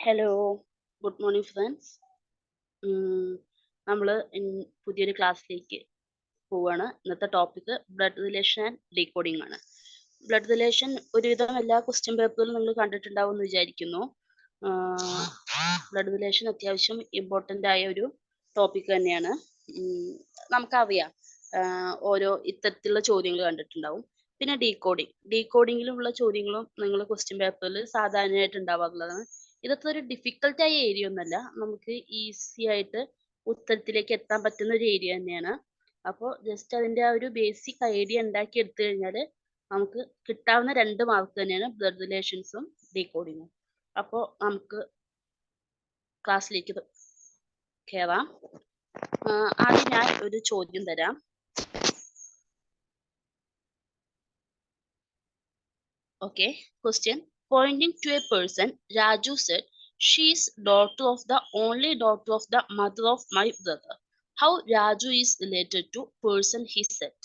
Hello, good morning friends. നമ്മൾ പുതിയൊരു ക്ലാസ്സിലേക്ക് പോവുകയാണ്. ഇന്നത്തെ topic blood relation and decoding ആണ്. ബ്ലഡ് റിലേഷൻ ഒരുവിധം എല്ലാ ക്വസ്റ്റ്യൻ പേപ്പറിലും നിങ്ങൾ കണ്ടിട്ടുണ്ടാവും എന്ന് വിചാരിക്കുന്നു. ബ്ലഡ് റിലേഷൻ അത്യാവശ്യം ഇമ്പോർട്ടൻ്റ് ആയ ഒരു ടോപ്പിക് തന്നെയാണ്. നമുക്കറിയാം, ഓരോ ഇത്തരത്തിലുള്ള ചോദ്യങ്ങൾ കണ്ടിട്ടുണ്ടാവും. പിന്നെ ഡീകോഡിങ്ങിലുള്ള ചോദ്യങ്ങളും നിങ്ങൾ ക്വസ്റ്റ്യൻ പേപ്പറിൽ സാധാരണയായിട്ട് ഉണ്ടാവാറുള്ളതാണ്. ഇതൊക്കെ ഒരു ഡിഫിക്കൽട്ട് ആയ ഏരിയ ഒന്നല്ല, നമുക്ക് ഈസി ആയിട്ട് ഉത്തരത്തിലേക്ക് എത്താൻ പറ്റുന്ന ഒരു ഏരിയ തന്നെയാണ്. അപ്പോൾ ജസ്റ്റ് അതിന്റെ ആ ഒരു ബേസിക് ഐഡിയ ഉണ്ടാക്കി എടുത്തു കഴിഞ്ഞാൽ നമുക്ക് കിട്ടാവുന്ന 2 മാർക്ക് തന്നെയാണ് ബ്ലഡ് റിലേഷൻസും ഡീകോഡിങ്ങും. അപ്പോൾ നമുക്ക് ക്ലാസ്സിലേക്ക് കയറാം. ആദ്യം ഞാൻ ഒരു ചോദ്യം തരാം. Okay, question. Pointing to a person, Raju said, "She is daughter of the only daughter of the mother of my brother." How Raju is related to person he said?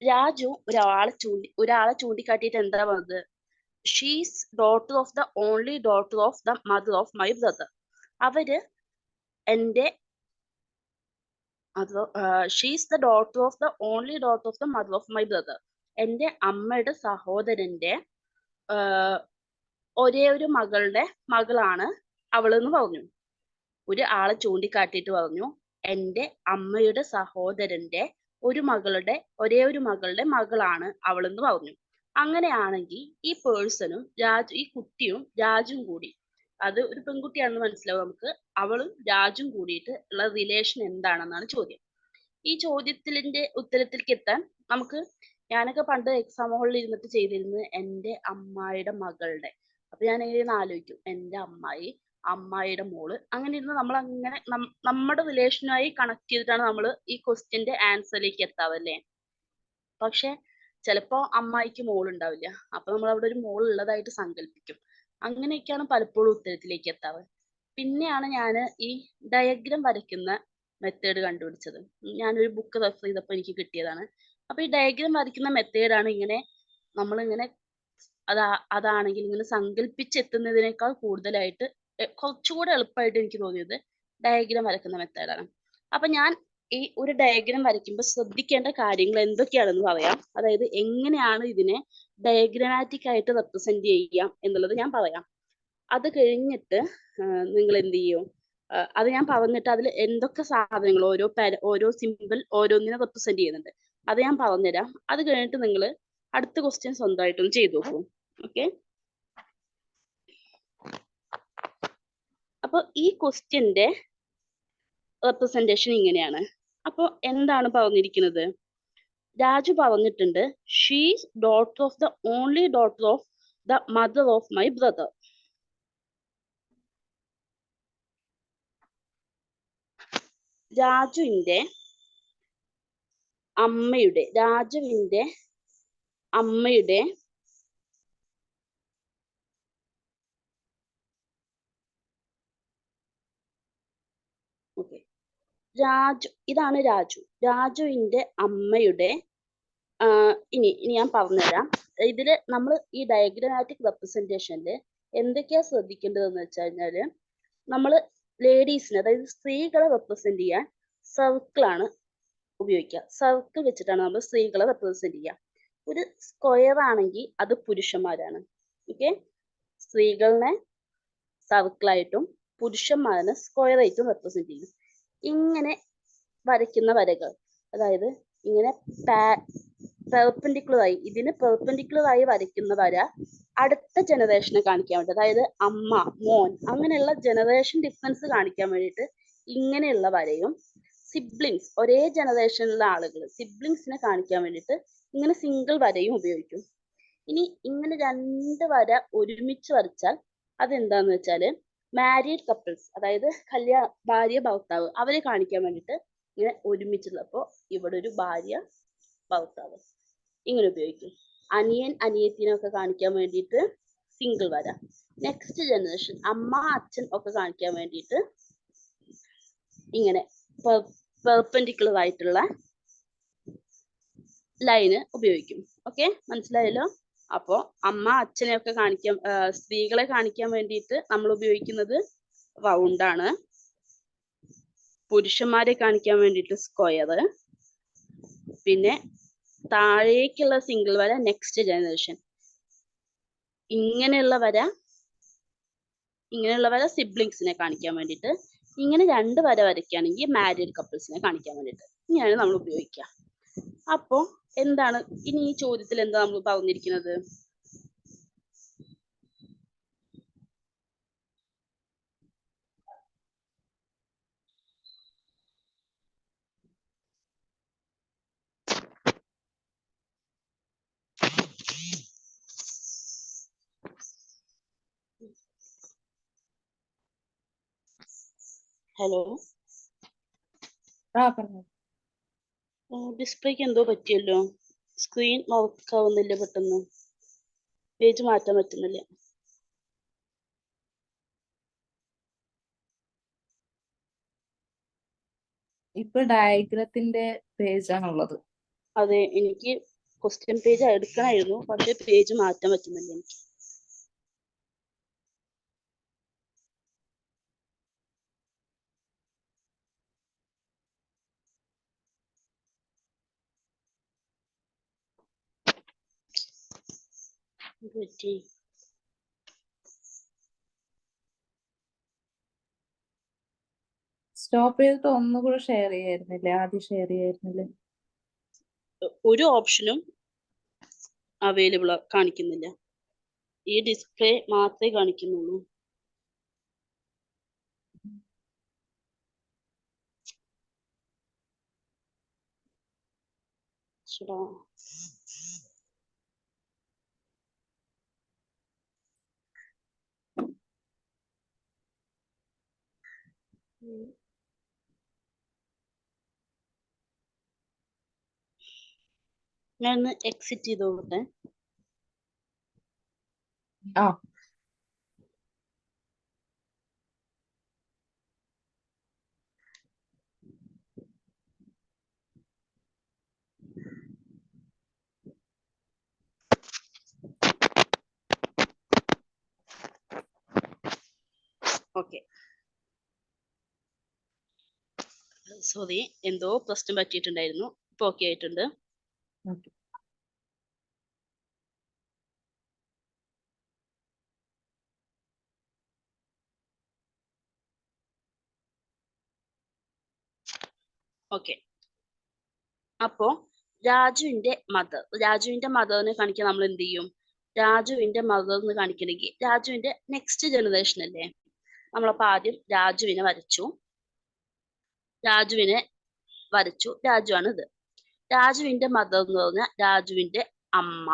Raju ഒരാളെ ചൂണ്ടിക്കാട്ടിയിട്ട് എന്താ പറഞ്ഞത്? She's daughter of the only daughter of the mother of my brother. അവര് എന്റെ she's the daughter of the only daughter of the mother of my brother. എന്റെ അമ്മയുടെ സഹോദരന്റെ ഒരേ ഒരു മകളുടെ മകളാണ് അവളെന്ന് പറഞ്ഞു. ഒരു ആളെ ചൂണ്ടിക്കാട്ടിയിട്ട് പറഞ്ഞു, എന്റെ അമ്മയുടെ സഹോദരന്റെ ഒരേ ഒരു മകളുടെ മകളാണ് അവളെന്ന് പറഞ്ഞു. അങ്ങനെയാണെങ്കിൽ ഈ പേഴ്സണും ഈ കുട്ടിയും രാജും കൂടി, അത് ഒരു പെൺകുട്ടിയാണെന്ന് മനസ്സിലാവും നമുക്ക്, അവളും രാജും കൂടിയിട്ട് ഉള്ള റിലേഷൻ എന്താണെന്നാണ് ചോദ്യം. ഈ ചോദ്യത്തിന്റെ ഉത്തരത്തിലേക്ക് എത്താൻ ഞാനൊക്കെ പണ്ട് എക്സാം ഹോളിൽ ഇരുന്നിട്ട് ചെയ്തിരുന്നത് എന്റെ അമ്മായിയുടെ മകളുടെ. അപ്പൊ ഞാൻ എങ്ങനെ ആലോചിക്കും, എന്റെ അമ്മായിയുടെ മോള്, അങ്ങനെ ഇരുന്ന് നമ്മൾ അങ്ങനെ നമ്മുടെ റിലേഷനുമായി കണക്ട് ചെയ്തിട്ടാണ് നമ്മൾ ഈ ക്വസ്റ്റ്യന്റെ ആൻസറിലേക്ക് എത്താവല്ലേ. പക്ഷെ ചിലപ്പോ അമ്മായിക്ക് മോളുണ്ടാവില്ല, അപ്പൊ നമ്മൾ അവിടെ ഒരു മോൾ ഉള്ളതായിട്ട് സങ്കല്പിക്കും. അങ്ങനെയൊക്കെയാണ് പലപ്പോഴും ഉത്തരത്തിലേക്ക് എത്താവ്. പിന്നെയാണ് ഞാൻ ഈ ഡയഗ്രാം വരയ്ക്കുന്ന മെത്തേഡ് കണ്ടുപിടിച്ചത്. ഞാനൊരു ബുക്ക് റെഫർ ചെയ്തപ്പോൾ എനിക്ക് കിട്ടിയതാണ്. അപ്പൊ ഈ ഡയഗ്രാം വരയ്ക്കുന്ന മെത്തേഡാണ് നമ്മളിങ്ങനെ അതാണെങ്കിൽ ഇങ്ങനെ സങ്കല്പിച്ചെത്തുന്നതിനേക്കാൾ കൂടുതലായിട്ട് കുറച്ചുകൂടെ എളുപ്പമായിട്ട് എനിക്ക് തോന്നിയത് ഡയഗ്രാം വരയ്ക്കുന്ന മെത്തേഡാണ്. അപ്പൊ ഞാൻ ഈ ഒരു ഡയഗ്രാം വരയ്ക്കുമ്പോൾ ശ്രദ്ധിക്കേണ്ട കാര്യങ്ങൾ എന്തൊക്കെയാണെന്ന് പറയാം. അതായത് എങ്ങനെയാണ് ഇതിനെ ഡയഗ്രാമാറ്റിക് ആയിട്ട് റെപ്രസെന്റ് ചെയ്യാം എന്നുള്ളത് ഞാൻ പറയാം. അത് കഴിഞ്ഞിട്ട് നിങ്ങൾ എന്ത് ചെയ്യും, അത് ഞാൻ പറഞ്ഞിട്ട് അതിൽ എന്തൊക്കെ സാധനങ്ങൾ ഓരോ സിമ്പിൾ ഓരോന്നിനെ റെപ്രസെന്റ് ചെയ്യുന്നുണ്ട് അത് ഞാൻ പറഞ്ഞുതരാം. അത് കഴിഞ്ഞിട്ട് നിങ്ങൾ അടുത്ത ക്വസ്റ്റ്യൻ സ്വന്തമായിട്ടൊന്ന് ചെയ്തു നോക്കൂ. ഓക്കെ, അപ്പൊ ഈ ക്വസ്റ്റ്യന്റെ റെപ്രസെന്റേഷൻ ഇങ്ങനെയാണ്. അപ്പൊ എന്താണ് പറഞ്ഞിരിക്കുന്നത്? രാജു പറഞ്ഞിട്ടുണ്ട്, she's daughter of the only daughter of the mother of my brother. രാജുവിന്റെ അമ്മയുടെ ഇതാണ് രാജുവിന്റെ അമ്മയുടെ ഇനി ഞാൻ പറഞ്ഞുതരാം. ഇതില് നമ്മൾ ഈ ഡയഗ്രാമാറ്റിക് റെപ്രസെന്റേഷനിൽ എന്തൊക്കെയാ ശ്രദ്ധിക്കേണ്ടതെന്ന് വെച്ച് കഴിഞ്ഞാല്, നമ്മൾ ലേഡീസിനെ, അതായത് സ്ത്രീകളെ റെപ്രസെന്റ് ചെയ്യാൻ സർക്കിളാണ് ഉപയോഗിക്കുക. സർക്കിൾ വെച്ചിട്ടാണ് നമ്മൾ സ്ത്രീകളെ റെപ്രസെന്റ് ചെയ്യുക. ഒരു സ്ക്വയർ ആണെങ്കിൽ അത് പുരുഷന്മാരാണ്. ഓക്കെ, സ്ത്രീകളെ സർക്കിളായിട്ടും പുരുഷന്മാരെ സ്ക്വയർ ആയിട്ടും റെപ്രസെന്റ് ചെയ്യും. ഇങ്ങനെ വരയ്ക്കുന്ന വരകൾ, അതായത് ഇങ്ങനെ ഇതിന് പെർപെൻഡിക്കുലർ ആയി വരയ്ക്കുന്ന വര അടുത്ത ജനറേഷനെ കാണിക്കാൻ വേണ്ടി, അതായത് അമ്മ, മോൻ, അങ്ങനെയുള്ള ജനറേഷൻ ഡിഫറൻസ് കാണിക്കാൻ വേണ്ടിയിട്ട് ഇങ്ങനെയുള്ള വരയും, സിബ്ലിങ്സ്, ഒരേ ജനറേഷനിലുള്ള ആളുകൾ, സിബ്ലിങ്സിനെ കാണിക്കാൻ വേണ്ടിയിട്ട് ഇങ്ങനെ സിംഗിൾ വരയും ഉപയോഗിക്കും. ഇനി ഇങ്ങനെ 2 വര ഒരുമിച്ച് വരച്ചാൽ അതെന്താന്ന് വെച്ചാല് മാരീഡ് കപ്പിൾസ്, അതായത് ഭാര്യ ഭർത്താവ്, അവരെ കാണിക്കാൻ വേണ്ടിയിട്ട് ഇങ്ങനെ ഒരുമിച്ചുള്ളപ്പോ ഇവിടെ ഒരു ഭാര്യ ഭർത്താവ് ഇങ്ങനെ ഉപയോഗിക്കും. അനിയൻ അനിയത്തിനെ ഒക്കെ കാണിക്കാൻ വേണ്ടിയിട്ട് സിംഗിൾ വര. നെക്സ്റ്റ് ജനറേഷൻ അമ്മ അച്ഛൻ ഒക്കെ കാണിക്കാൻ വേണ്ടിയിട്ട് ഇങ്ങനെ പെർപെൻഡിക്കുലർ ആയിട്ടുള്ള ലൈന് ഉപയോഗിക്കും. ഓക്കെ, മനസ്സിലായല്ലോ? അപ്പോ അമ്മ അച്ഛനെയൊക്കെ കാണിക്കാൻ സ്ത്രീകളെ കാണിക്കാൻ വേണ്ടിയിട്ട് നമ്മൾ ഉപയോഗിക്കുന്നത് റൗണ്ടാണ്. പുരുഷന്മാരെ കാണിക്കാൻ വേണ്ടിയിട്ട് സ്ക്വയർ. പിന്നെ താഴേക്കുള്ള സിംഗിൾ വര നെക്സ്റ്റ് ജനറേഷൻ. ഇങ്ങനെയുള്ള വര സിബ്ലിങ്സിനെ കാണിക്കാൻ വേണ്ടിയിട്ട്. ഇങ്ങനെ 2 വര വരയ്ക്കുകയാണെങ്കിൽ മാരീഡ് കപ്പിൾസിനെ കാണിക്കാൻ വേണ്ടിയിട്ട്. ഇങ്ങനെയാണ് നമ്മൾ ഉപയോഗിക്കുക. അപ്പോ എന്താണ് ഇനി ഈ ചോദ്യത്തിൽ എന്താ നമ്മൾ പറഞ്ഞിരിക്കുന്നത്? ഹലോ, ഡിസ്പ്ലേക്ക് എന്തോ പറ്റിയല്ലോ. സ്ക്രീൻ വർക്ക് ആവുന്നില്ല, പെട്ടെന്ന് പേജ് മാറ്റാൻ പറ്റുന്നില്ല. ഇപ്പൊ ഡയഗ്രത്തിന്റെ പേജ് ആണുള്ളത്. അതെ, എനിക്ക് ക്വസ്റ്റ്യൻ പേജ് എടുക്കണമായിരുന്നു, പക്ഷെ പേജ് മാറ്റാൻ പറ്റുന്നില്ല എനിക്ക്. പറ്റി സ്റ്റോപ്പ് ചെയ്തിട്ട് ഒന്നുകൂടെ ഷെയർ ചെയ്യായിരുന്നില്ലേ? ആദ്യം ഷെയർ ചെയ്യായിരുന്നില്ലേ? ഒരു ഓപ്ഷനും അവൈലബിൾ കാണിക്കുന്നില്ല. ഈ ഡിസ്പ്ലേ മാത്രമേ കാണിക്കുന്നുള്ളൂ. ശടാ. ഞാൻ ഒന്ന് എക്സിറ്റ് ചെയ്ത് നോക്കട്ടെ. ആ ഓക്കെ, സോറി, എന്തോ പ്രശ്നം പറ്റിയിട്ടുണ്ടായിരുന്നു. ഇപ്പൊ ഓക്കെ ആയിട്ടുണ്ട്. ഓക്കെ. ഓക്കെ, അപ്പോ രാജുവിന്റെ മദറിനെ കാണിക്കാൻ നമ്മൾ എന്ത് ചെയ്യും? രാജുവിന്റെ മദർ എന്ന് കാണിക്കണമെങ്കിൽ രാജുവിന്റെ നെക്സ്റ്റ് ജനറേഷൻ അല്ലേ. നമ്മളപ്പോ ആദ്യം രാജുവിനെ വരച്ചു. രാജുവാണ് ഇത്. രാജുവിന്റെ മദർ എന്ന് പറഞ്ഞാൽ രാജുവിന്റെ അമ്മ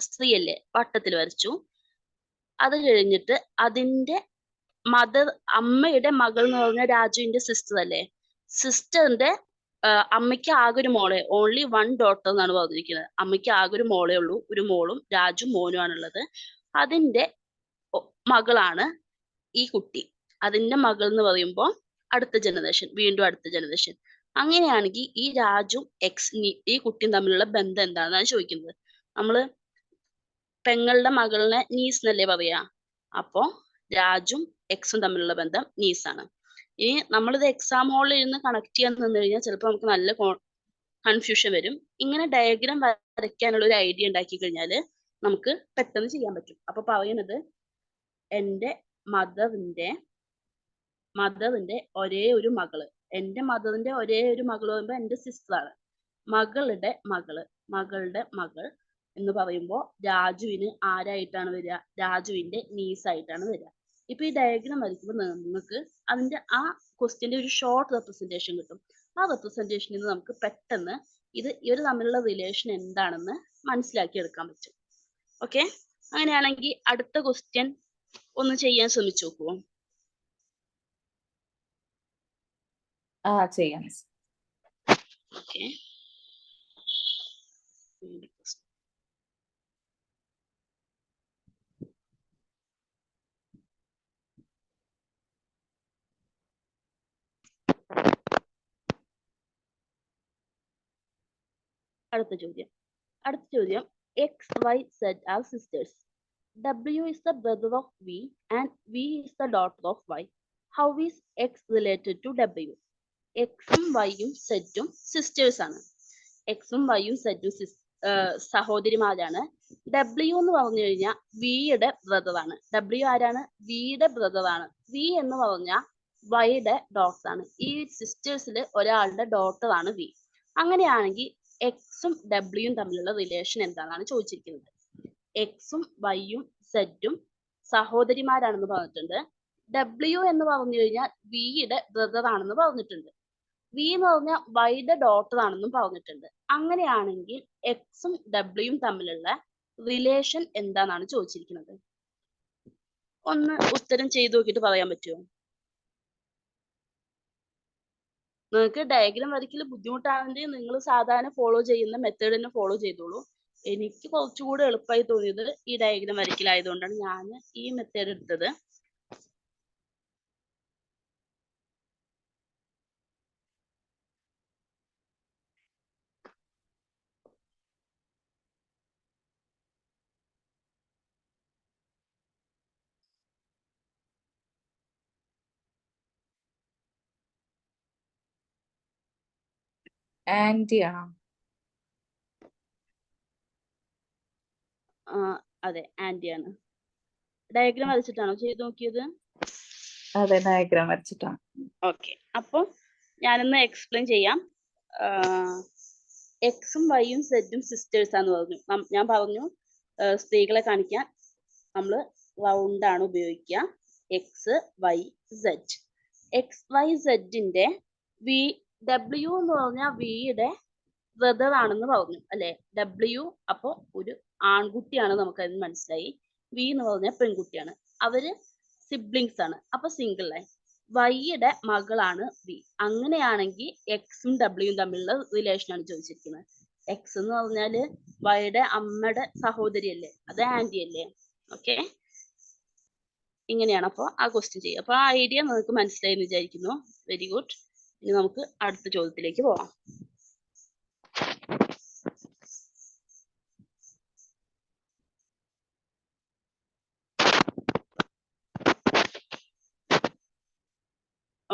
സ്ത്രീയല്ലേ, വട്ടത്തിൽ വരച്ചു. അത് കഴിഞ്ഞിട്ട് അതിന്റെ അമ്മയുടെ മകൾ എന്ന് പറഞ്ഞാൽ രാജുവിന്റെ സിസ്റ്റർ അല്ലേ. സിസ്റ്ററിന്റെ അമ്മയ്ക്ക് ആകെ ഒരു മോളെ, ഓൺലി 1 ഡോട്ടർ എന്നാണ് പറഞ്ഞിരിക്കുന്നത്. അമ്മയ്ക്ക് ആകെ ഒരു മോളേ ഉള്ളൂ, ഒരു മോളും രാജു മോനും ആണുള്ളത്. അതിന്റെ മകളാണ് ഈ കുട്ടി. അതിന്റെ മകൾ എന്ന് പറയുമ്പോൾ വീണ്ടും അടുത്ത ജനറേഷൻ. അങ്ങനെയാണെങ്കിൽ ഈ രാജും ഈ കുട്ടിയും തമ്മിലുള്ള ബന്ധം എന്താണെന്നാണ് ചോദിക്കുന്നത്. നമ്മള് പെങ്ങളുടെ മകളിനെ നീസ് എന്നല്ലേ പറയാ. അപ്പോ രാജും എക്സും തമ്മിലുള്ള ബന്ധം നീസാണ്. ഇനി നമ്മളിത് എക്സാം ഹാളിൽ ഇരുന്ന് കണക്ട് ചെയ്യാൻ നിന്ന് കഴിഞ്ഞാൽ ചിലപ്പോൾ നമുക്ക് നല്ല കൺഫ്യൂഷൻ വരും. ഇങ്ങനെ ഡയഗ്രാം വരയ്ക്കാനുള്ള ഒരു ഐഡിയ ഉണ്ടാക്കി കഴിഞ്ഞാൽ നമുക്ക് പെട്ടെന്ന് ചെയ്യാൻ പറ്റും. അപ്പൊ പറയുന്നത്, എൻ്റെ മദറിന്റെ ഒരേ ഒരു മകള്, എൻ്റെ മദറിന്റെ ഒരേ ഒരു മകള് പറയുമ്പോൾ എൻ്റെ സിസ്റ്ററാണ്. മകളുടെ മകൾ എന്ന് പറയുമ്പോൾ രാജുവിന് ആരായിട്ടാണ് വരിക? രാജുവിന്റെ നീസായിട്ടാണ് വരിക. ഇപ്പൊ ഈ ഡയഗ്രാം വരയ്ക്കുമ്പോൾ നിങ്ങൾക്ക് അതിന്റെ ആ ക്വസ്റ്റ്യന്റെ ഒരു ഷോർട്ട് റെപ്രസെന്റേഷൻ കിട്ടും. ആ റെപ്രസെന്റേഷനിൽ നിന്ന് നമുക്ക് പെട്ടെന്ന് ഇവർ തമ്മിലുള്ള റിലേഷൻ എന്താണെന്ന് മനസ്സിലാക്കി എടുക്കാൻ പറ്റും. ഓക്കെ, അങ്ങനെയാണെങ്കിൽ അടുത്ത ക്വസ്റ്റ്യൻ ഒന്ന് ചെയ്യാൻ ശ്രമിച്ചു നോക്കുമോ? ചെയ്യാം. ഓക്കെ, അടുത്ത ചോദ്യം X, Y, Z are sisters. W is the brother of V and V is the daughter of Y. How is X related to W? എക്സും വൈയും സെറ്റും സിസ്റ്റേഴ്സ് ആണ്. എക്സും വൈയും സെറ്റും സഹോദരിമാരാണ്. ഡബ്ല്യു എന്ന് പറഞ്ഞു കഴിഞ്ഞാൽ വിയുടെ ബ്രദറാണ്. ഡബ്ല്യു ആരാണ്? വിയുടെ ബ്രദറാണ്. വി എന്ന് പറഞ്ഞാൽ വൈയുടെ ഡോട്ടർ ആണ്. ഈ സിസ്റ്റേഴ്സിൽ ഒരാളുടെ ഡോട്ടർ ആണ് വി. അങ്ങനെയാണെങ്കിൽ എക്സും ഡബ്ല്യുവും തമ്മിലുള്ള റിലേഷൻ എന്താണെന്നാണ് ചോദിച്ചിരിക്കുന്നത്. എക്സും വൈയും സെറ്റും സഹോദരിമാരാണെന്ന് പറഞ്ഞിട്ടുണ്ട്. ഡബ്ല്യു എന്ന് പറഞ്ഞു കഴിഞ്ഞാൽ വിയുടെ ബ്രദർ ആണെന്ന് പറഞ്ഞിട്ടുണ്ട്. വി എന്ന് പറഞ്ഞാൽ വൈയുടെ ഡോട്ടർ ആണെന്നും പറഞ്ഞിട്ടുണ്ട്. അങ്ങനെയാണെങ്കിൽ എക്സും ഡബ്ല്യുവും തമ്മിലുള്ള റിലേഷൻ എന്താണെന്നാണ് ചോദിച്ചിരിക്കുന്നത്. ഒന്ന് ഉത്തരം ചെയ്തു നോക്കിയിട്ട് പറയാൻ പറ്റുമോ? നിങ്ങൾക്ക് ഡയഗ്രാം വരയ്ക്കൽ ബുദ്ധിമുട്ടാണെങ്കിൽ നിങ്ങൾ സാധാരണ ഫോളോ ചെയ്യുന്ന മെത്തേഡ് തന്നെ ഫോളോ ചെയ്തോളൂ. എനിക്ക് കുറച്ചുകൂടെ എളുപ്പമായി തോന്നിയത് ഈ ഡയഗ്രാം വരയ്ക്കലായതുകൊണ്ടാണ് ഞാൻ ഈ മെത്തേഡ് എടുത്തത്. ആന്റി ആണോ? അതെ, ആന്റി ആണ്. ഡയഗ്രാം വരച്ചിട്ടാണോ ചെയ്ത് നോക്കിയത്? അതെ, ഡയഗ്രാം വരച്ചിട്ടാണ്. ഓക്കെ, അപ്പം ഞാനൊന്ന് എക്സ്പ്ലെയിൻ ചെയ്യാം. എക്സും വൈയും സെറ്റും സിസ്റ്റേഴ്സ് ആണെന്ന് പറഞ്ഞു. ഞാൻ പറഞ്ഞു സ്ത്രീകളെ കാണിക്കാൻ നമ്മൾ റൗണ്ട് ആണ് ഉപയോഗിക്കുക. X Y Z. X Y സെഡിന്റെ വി ഡബ്ല്യു എന്ന് പറഞ്ഞാൽ വിയുടെ ബ്രദർ ആണെന്ന് പറഞ്ഞു അല്ലെ. ഡബ്ല്യു അപ്പൊ ഒരു ആൺകുട്ടിയാണ്, നമുക്കതിന് മനസ്സിലായി. വി എന്ന് പറഞ്ഞാൽ പെൺകുട്ടിയാണ്. അവര് സിബ്ലിങ്സ് ആണ്, അപ്പൊ സിംഗിൾ ലൈൻ. വൈയുടെ മകളാണ് വി. അങ്ങനെയാണെങ്കിൽ എക്സും ഡബ്ല്യുവും തമ്മിലുള്ള റിലേഷൻ ആണ് ചോദിച്ചിരിക്കുന്നത്. എക്സ് എന്ന് പറഞ്ഞാല് വൈയുടെ അമ്മയുടെ സഹോദരി അല്ലേ, അത് ആന്റി അല്ലേ. ഓക്കെ, ഇങ്ങനെയാണ് അപ്പൊ ആ ക്വസ്റ്റ്യൻ ചെയ്യുക. അപ്പൊ ആ ഐഡിയ നിങ്ങൾക്ക് മനസ്സിലായി എന്ന് വിചാരിക്കുന്നു. Very good. ഇനി നമുക്ക് അടുത്ത ചോദ്യത്തിലേക്ക് പോവാം.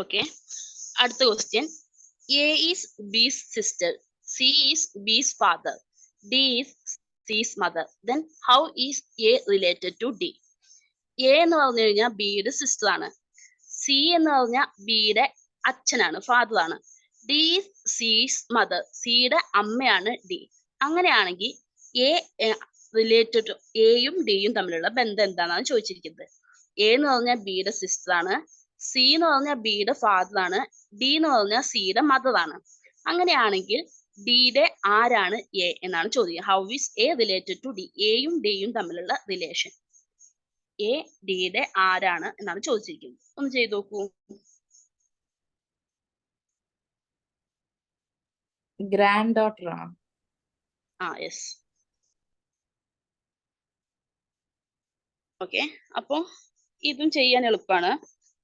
ഓക്കെ, അടുത്ത question. A is B's sister, C is B's father, D is C's mother. Then how is A related to D? A എന്ന് പറഞ്ഞു കഴിഞ്ഞാൽ ബിയുടെ സിസ്റ്റർ ആണ്. സി എന്ന് പറഞ്ഞാൽ ബിയുടെ അച്ഛനാണ്, ഫാദർ ആണ്. ഡി ഈസ് സീസ് മദർ, സിയുടെ അമ്മയാണ് ഡി. അങ്ങനെയാണെങ്കിൽ എ റിലേറ്റഡ് ടു എയും ഡിയും തമ്മിലുള്ള ബന്ധം എന്താണെന്നാണ് ചോദിച്ചിരിക്കുന്നത്. എ എന്ന് പറഞ്ഞാൽ ബിയുടെ സിസ്റ്റർ ആണ്, സി എന്ന് പറഞ്ഞാൽ ബിയുടെ ഫാദർ ആണ്, ഡി എന്ന് പറഞ്ഞാൽ സിയുടെ മദർ ആണ്. അങ്ങനെയാണെങ്കിൽ ഡിയുടെ ആരാണ് എ എന്നാണ് ചോദിക്കുക. How is A related to D? എയും ഡിയും തമ്മിലുള്ള റിലേഷൻ. എ ഡിയുടെ ആരാണ് എന്നാണ് ചോദിച്ചിരിക്കുന്നത്. ഒന്ന് ചെയ്തു നോക്കൂ. ഗ്രാൻഡ് ഡോട്ടർ ആണ്. യെസ്. ഓക്കെ, അപ്പൊ ഇതും ചെയ്യാൻ എളുപ്പമാണ്.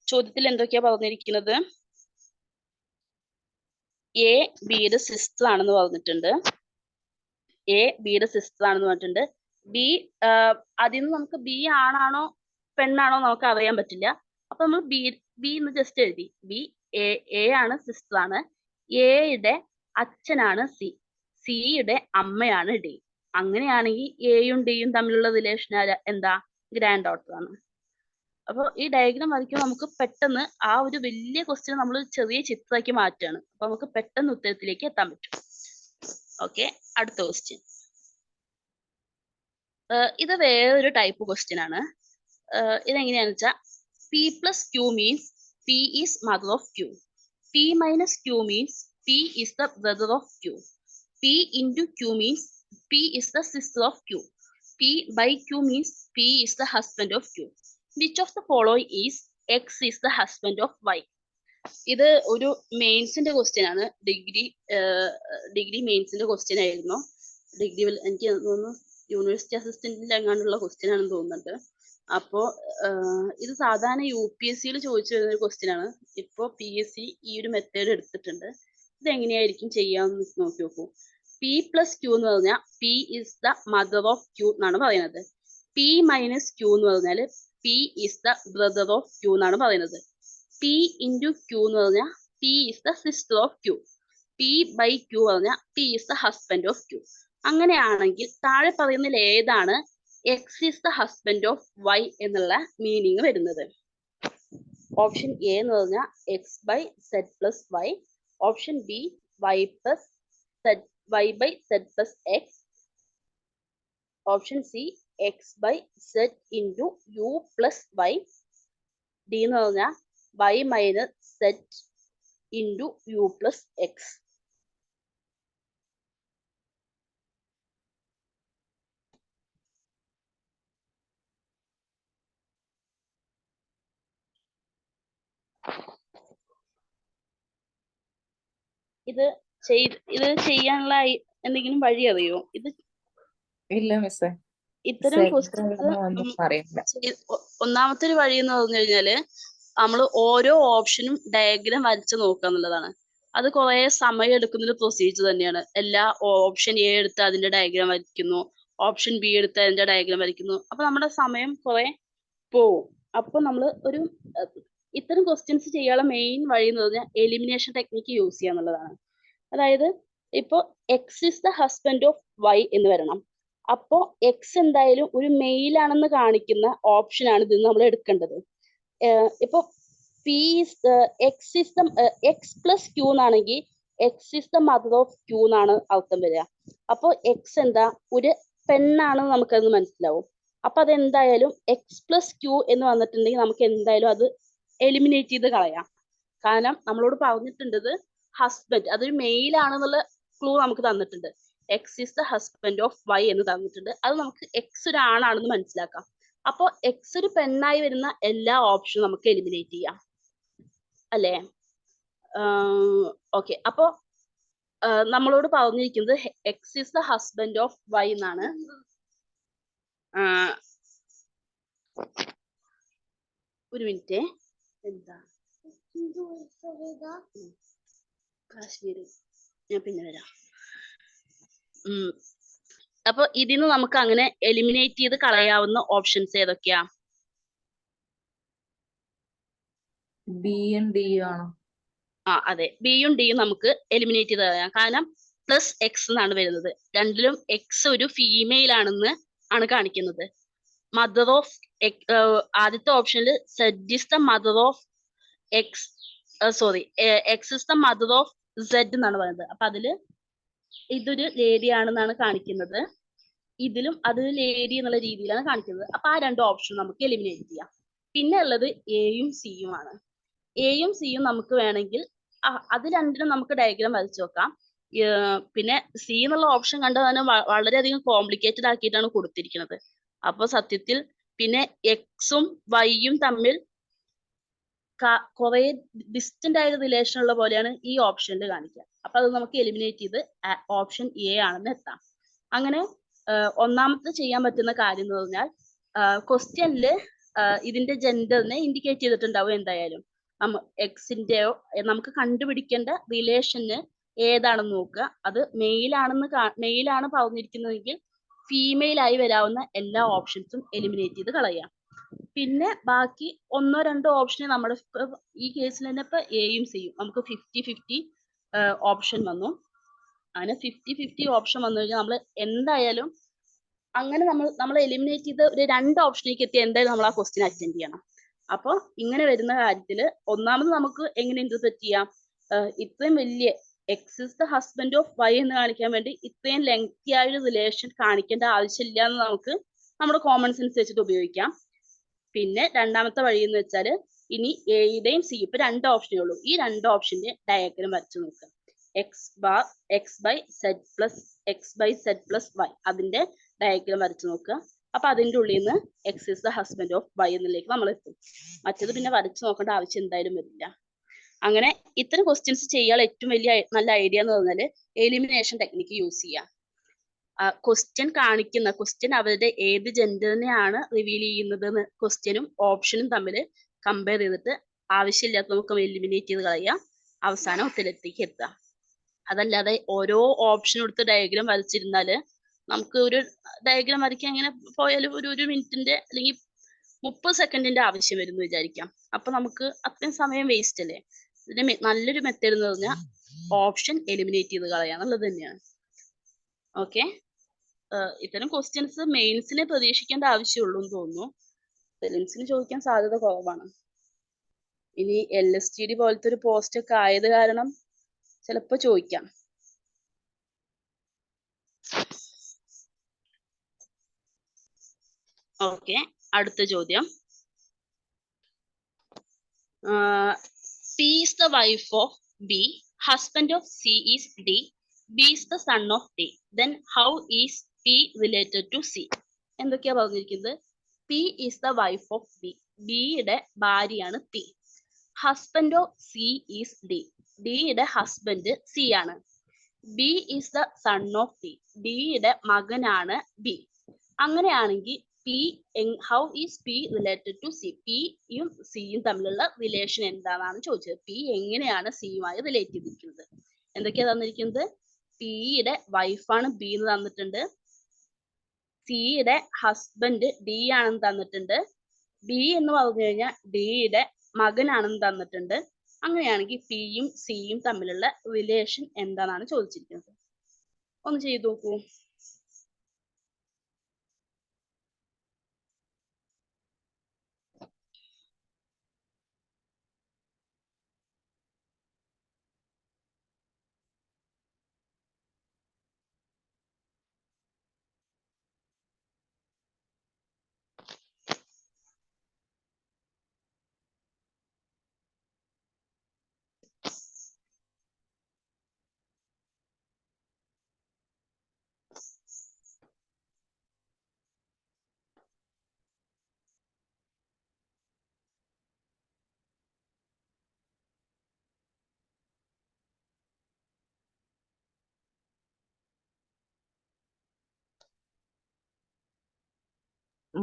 ചോദ്യത്തിൽ എന്തൊക്കെയാ പറഞ്ഞിരിക്കുന്നത്? എ ബിയുടെ സിസ്റ്റർ ആണെന്ന് പറഞ്ഞിട്ടുണ്ട്. എ ബിയുടെ സിസ്റ്റർ ആണെന്ന് പറഞ്ഞിട്ടുണ്ട്. ബി അതിൽ നിന്ന് നമുക്ക് ബി ആണാണോ പെണ്ണാണോ നമുക്ക് അറിയാൻ പറ്റില്ല. അപ്പൊ നമ്മൾ ബി എന്ന് ജസ്റ്റ് എഴുതി. ബി എ ആണ്, സിസ്റ്റർ ആണ്. എയുടെ അച്ഛനാണ് സി, സിയുടെ അമ്മയാണ് ഡി. അങ്ങനെയാണെങ്കിൽ എയും ഡിയും തമ്മിലുള്ള റിലേഷൻ എന്താ? ഗ്രാൻഡ് ഡോട്ടർ ആണ്. അപ്പോൾ ഈ ഡയഗ്രാം വരയ്ക്കുമ്പോൾ നമുക്ക് പെട്ടെന്ന് ആ ഒരു വലിയ ക്വസ്റ്റ്യൻ നമ്മൾ ചെറിയ ചിത്രമാക്കി മാറ്റുകയാണ്. അപ്പൊ നമുക്ക് പെട്ടെന്ന് ഉത്തരത്തിലേക്ക് എത്താൻ പറ്റും. ഓക്കെ, അടുത്ത ക്വസ്റ്റ്യൻ. ഇത് വേറൊരു ടൈപ്പ് ക്വസ്റ്റ്യൻ ആണ്. ഇതെങ്ങനെയാണെന്ന് വെച്ചാൽ P plus Q means P is mother of Q, P minus Q means P is the brother of Q, P into Q means P is the sister of Q, P by Q means P is the husband of Q. Which of the following is X is the husband of Y? ഇത് ഒരു മെയിൻസിന്റെ question ആണ്. Degree മെയിൻസിന്റെ question ആയിരുന്നു. Degree എനിക്ക് തോന്നുന്നു university അസിസ്റ്റന്റിൽ എങ്ങാണ്ടുള്ള question ആണെന്ന് തോന്നുന്നുണ്ട്. അപ്പോ ഇത് സാധാരണ UPSC ചോദിച്ചു വരുന്ന ഒരു ക്വസ്റ്റ്യൻ ആണ്. ഇപ്പോ PSC ഈ ഒരു മെത്തേഡ് എടുത്തിട്ടുണ്ട്. ഇത് എങ്ങനെയായിരിക്കും ചെയ്യാമെന്ന് നോക്കി നോക്കൂ. പി പ്ലസ് ക്യൂ എന്ന് പറഞ്ഞാൽ P is the mother of Q എന്നാണ് പറയുന്നത്. പി മൈനസ് ക്യൂ എന്ന് പറഞ്ഞാൽ P is the brother of Q എന്നാണ് പറയുന്നത്. പി ഇൻറ്റു ക്യൂ എന്ന് പറഞ്ഞാൽ P is the sister of Q. P by Q പറഞ്ഞാൽ P is the husband of Q. അങ്ങനെയാണെങ്കിൽ താഴെ പറയുന്നതിൽ ഏതാണ് X is the husband of Y എന്നുള്ള മീനിങ് വരുന്നത്? ഓപ്ഷൻ എ എന്ന് പറഞ്ഞാൽ X by Z plus Y. Option B Y plus Z Y by Z plus X. Option C X by Z into U plus Y. D എന്ന് പറഞ്ഞാൽ Y minus Z into U plus X. ഇത് ചെയ്യാനുള്ള എന്തെങ്കിലും വഴി അറിയോ? ഇല്ല മിസ്സേ. ഇത്തരം ക്വസ്റ്റ്യൻസ് ഒന്നാമത്തെ ഒരു വഴി എന്ന് പറഞ്ഞു കഴിഞ്ഞാല് നമ്മൾ ഓരോ ഓപ്ഷനും ഡയഗ്രാം വരച്ച് നോക്കുക എന്നുള്ളതാണ്. അത് കുറെ സമയം എടുക്കുന്ന ഒരു പ്രൊസീജിയർ തന്നെയാണ്. എല്ലാ ഓപ്ഷൻ എ എടുത്ത് അതിന്റെ ഡയഗ്രാം വരയ്ക്കുന്നു, ഓപ്ഷൻ ബി എടുത്ത് അതിന്റെ ഡയഗ്രാം വരയ്ക്കുന്നു. അപ്പൊ നമ്മുടെ സമയം കുറെ പോവും. അപ്പൊ നമ്മൾ ഇത്തരം ക്വസ്റ്റ്യൻസ് ചെയ്യാനുള്ള മെയിൻ വഴി എന്ന് പറഞ്ഞാൽ എലിമിനേഷൻ ടെക്നിക്ക് യൂസ് ചെയ്യുക എന്നുള്ളതാണ്. അതായത് ഇപ്പൊ X is the husband of Y എന്ന് വരണം. അപ്പോ എക്സ് എന്തായാലും ഒരു മെയിൽ ആണെന്ന് കാണിക്കുന്ന ഓപ്ഷൻ ആണ് ഇത് നമ്മൾ എടുക്കേണ്ടത്. ഇപ്പൊ P X is the X plus Q എന്നാണെങ്കിൽ X is the mother of Q എന്നാണ് അർത്ഥം വരിക. അപ്പൊ എക്സ് എന്താ ഒരു പെണ്ണാണെന്ന് നമുക്കത് മനസ്സിലാവും. അപ്പൊ അതെന്തായാലും എക്സ് പ്ലസ് ക്യൂ എന്ന് വന്നിട്ടുണ്ടെങ്കിൽ നമുക്ക് എന്തായാലും അത് എലിമിനേറ്റ് ചെയ്ത് കളയാം. കാരണം നമ്മളോട് പറഞ്ഞിട്ടുണ്ട് ഹസ്ബൻഡ് അതൊരു മെയിൽ ആണെന്നുള്ള ക്ലൂ നമുക്ക് തന്നിട്ടുണ്ട്. X is the husband of Y എന്ന് തന്നിട്ടുണ്ട്. അത് നമുക്ക് എക്സ് ഒരു ആണാണെന്ന് മനസ്സിലാക്കാം. അപ്പൊ എക്സ് ഒരു പെണ്ണായി വരുന്ന എല്ലാ ഓപ്ഷനും നമുക്ക് എലിമിനേറ്റ് ചെയ്യാം അല്ലേ? ഓക്കെ. അപ്പൊ നമ്മളോട് പറഞ്ഞിരിക്കുന്നത് X is the husband of Y എന്നാണ്. ഒരു മിനിറ്റ്. എന്താ കാശ്മീര് ഞാൻ പിന്നെ വരാം. അപ്പൊ ഇതിന്ന് നമുക്ക് അങ്ങനെ എലിമിനേറ്റ് ചെയ്ത് കളയാവുന്ന ഓപ്ഷൻസ് ഏതൊക്കെയാ? ബിയും ഡിയും ആണോ? അതെ, ബിയും ഡിയും നമുക്ക് എലിമിനേറ്റ് ചെയ്ത് കളയാം. കാരണം പ്ലസ് എക്സ് എന്നാണ് വരുന്നത്. രണ്ടിലും എക്സ് ഒരു ഫീമെയിൽ ആണെന്ന് ആണ് കാണിക്കുന്നത്. മദർ ഓഫ് ആദ്യത്തെ ഓപ്ഷനിൽ Z is the mother of X, sorry X is the mother of Z എന്നാണ് പറയുന്നത്. അപ്പൊ അതില് ഇതൊരു ലേഡി ആണെന്നാണ് കാണിക്കുന്നത്. ഇതിലും അതൊരു ലേഡി എന്നുള്ള രീതിയിലാണ് കാണിക്കുന്നത്. അപ്പൊ ആ രണ്ട് ഓപ്ഷൻ നമുക്ക് എലിമിനേറ്റ് ചെയ്യാം. പിന്നെ ഉള്ളത് എയും സിയും ആണ്. എയും സിയും നമുക്ക് വേണമെങ്കിൽ അത് രണ്ടിനും നമുക്ക് ഡയഗ്രാം വരച്ചു നോക്കാം. പിന്നെ സി എന്നുള്ള ഓപ്ഷൻ കണ്ടാൽ തന്നെ വളരെയധികം കോംപ്ലിക്കേറ്റഡ് ആക്കിയിട്ടാണ് കൊടുത്തിരിക്കുന്നത്. അപ്പൊ സത്യത്തിൽ പിന്നെ എക്സും വൈയും തമ്മിൽ കുറെ ഡിസ്റ്റന്റ് ആയ റിലേഷൻ ഉള്ള പോലെയാണ് ഈ ഓപ്ഷനിൽ കാണിക്കുക. അപ്പൊ അത് നമുക്ക് എലിമിനേറ്റ് ചെയ്ത് ഓപ്ഷൻ എ ആണെന്ന് എത്താം. അങ്ങനെ ഒന്നാമത്തെ ചെയ്യാൻ പറ്റുന്ന കാര്യം എന്ന് പറഞ്ഞാൽ ക്വസ്റ്റ്യനില് ഇതിന്റെ ജെൻഡറിനെ ഇൻഡിക്കേറ്റ് ചെയ്തിട്ടുണ്ടാവും. എന്തായാലും എക്സിന്റെയോ നമുക്ക് കണ്ടുപിടിക്കേണ്ട റിലേഷന് ഏതാണെന്ന് നോക്കുക. അത് മെയിലാണ് പറഞ്ഞിരിക്കുന്നതെങ്കിൽ ഫീമെയിൽ ആയി വരാവുന്ന എല്ലാ ഓപ്ഷൻസും എലിമിനേറ്റ് ചെയ്ത് കളയാം. പിന്നെ ബാക്കി ഒന്നോ രണ്ടോ ഓപ്ഷനെ നമ്മുടെ ഈ കേസിൽ തന്നെ ഇപ്പൊ എയും സിയും നമുക്ക് 50-50 ഓപ്ഷൻ വന്നു. അങ്ങനെ 50-50 ഓപ്ഷൻ വന്നു കഴിഞ്ഞാൽ നമ്മൾ എന്തായാലും അങ്ങനെ നമ്മൾ എലിമിനേറ്റ് ചെയ്ത് ഒരു രണ്ട് ഓപ്ഷനിലേക്ക് എത്തി എന്തായാലും നമ്മൾ ആ ക്വസ്റ്റ്യൻ അറ്റൻഡ് ചെയ്യണം. അപ്പോൾ ഇങ്ങനെ വരുന്ന കാര്യത്തിൽ ഒന്നാമത് നമുക്ക് എങ്ങനെ ഇന്റർപ്രറ്റ് ചെയ്യാം? ഇത്രയും വലിയ X is the husband of Y എന്ന് കാണിക്കാൻ വേണ്ടി ഇത്രയും ലെങ്തി ആയ റിലേഷൻ കാണിക്കേണ്ട ആവശ്യമില്ല എന്ന് നമുക്ക് നമ്മുടെ കോമൺ സെൻസ് വെച്ചിട്ട് ഉപയോഗിക്കാം. പിന്നെ രണ്ടാമത്തെ വഴി എന്ന് വെച്ചാൽ ഇനി എയുടെയും സി ഇപ്പൊ രണ്ട് ഓപ്ഷനേ ഉള്ളൂ. ഈ രണ്ട് ഓപ്ഷന്റെ ഡയഗ്രാം വരച്ചു നോക്കുക. X by Z plus Y അതിന്റെ ഡയഗ്രാം വരച്ചു നോക്കുക. അപ്പൊ അതിന്റെ ഉള്ളിൽ നിന്ന് X is the husband of Y എന്നിലേക്ക് നമ്മൾ എത്തും. മറ്റത് പിന്നെ വരച്ചു നോക്കേണ്ട ആവശ്യം എന്തായാലും വരില്ല. അങ്ങനെ ഇത്തരം ക്വസ്റ്റ്യൻസ് ചെയ്യാൻ ഏറ്റവും വലിയ നല്ല ഐഡിയ എന്ന് പറഞ്ഞാൽ എലിമിനേഷൻ ടെക്നിക്ക് യൂസ് ചെയ്യുക. ക്വസ്റ്റ്യൻ അവരുടെ ഏത് ജെൻഡറിനെയാണ് റിവീൽ ചെയ്യുന്നത് ക്വസ്റ്റ്യനും ഓപ്ഷനും തമ്മിൽ കമ്പയർ ചെയ്തിട്ട് ആവശ്യമില്ലാത്ത നമുക്ക് എലിമിനേറ്റ് ചെയ്ത് കളയുക. അവസാനം ഉത്തരത്തിലേക്ക് എത്തുക. അതല്ലാതെ ഓരോ ഓപ്ഷൻ എടുത്ത് ഡയഗ്രാം വരച്ചിരുന്നാല് നമുക്ക് ഒരു ഡയഗ്രാം വരയ്ക്കാൻ ഇങ്ങനെ പോയാലും ഒരു മിനിറ്റിന്റെ അല്ലെങ്കിൽ 30 സെക്കൻഡിന്റെ ആവശ്യം വരും എന്ന് വിചാരിക്കാം. അപ്പൊ നമുക്ക് അത്രയും സമയം വേസ്റ്റ് അല്ലേ. ഇതിന്റെ നല്ലൊരു മെത്തേഡ് എന്ന് പറഞ്ഞാൽ ഓപ്ഷൻ എലിമിനേറ്റ് ചെയ്ത് കളയാന്നുള്ളത് തന്നെയാണ്. ഓക്കെ, ഇത്തരം ക്വസ്റ്റ്യൻസ് മെയിൻസിനെ പ്രതീക്ഷിക്കേണ്ട ആവശ്യമുള്ളൂ എന്ന് തോന്നുന്നു. പ്രിലിംസിന് ചോദിക്കാൻ സാധ്യത കുറവാണ്. ഇനി LSTD പോലത്തെ ഒരു പോസ്റ്റ് ഒക്കെ ആയത് കാരണം ചിലപ്പോ ചോദിക്കാം. ഓക്കെ, അടുത്ത ചോദ്യം. P is the wife of B, husband of C is D, B is the son of D. Then how is P related to C? എന്തൊക്കെയാ പറഞ്ഞിരിക്കുന്നത്? P is the wife of B. B യുടെ ഭാര്യയാണ് P. Husband of C is D. D യുടെ husband C ആണ്. B is the son of D. D യുടെ മകനാണ് B. അങ്ങനെയാണെങ്കിൽ how is P related to C? P യും C യും തമ്മിലുള്ള റിലേഷൻ എന്താണെന്നാണ് ചോദിച്ചത്. P എങ്ങനെയാണ് C യുമായി റിലേറ്റ് ചെയ്തിരിക്കുന്നത്? എന്തൊക്കെയാ തന്നിരിക്കുന്നത്? P യുടെ വൈഫാണ് B എന്ന് തന്നിട്ടുണ്ട്. C യുടെ ഹസ്ബൻഡ് D ആണെന്ന് തന്നിട്ടുണ്ട്. B എന്ന് പറഞ്ഞു കഴിഞ്ഞാൽ D യുടെ മകനാണെന്ന് തന്നിട്ടുണ്ട്. അങ്ങനെയാണെങ്കിൽ P യും C യും തമ്മിലുള്ള റിലേഷൻ എന്താണെന്നാണ് ചോദിച്ചിരിക്കുന്നത്. ഒന്ന് ചെയ്തു നോക്കൂ.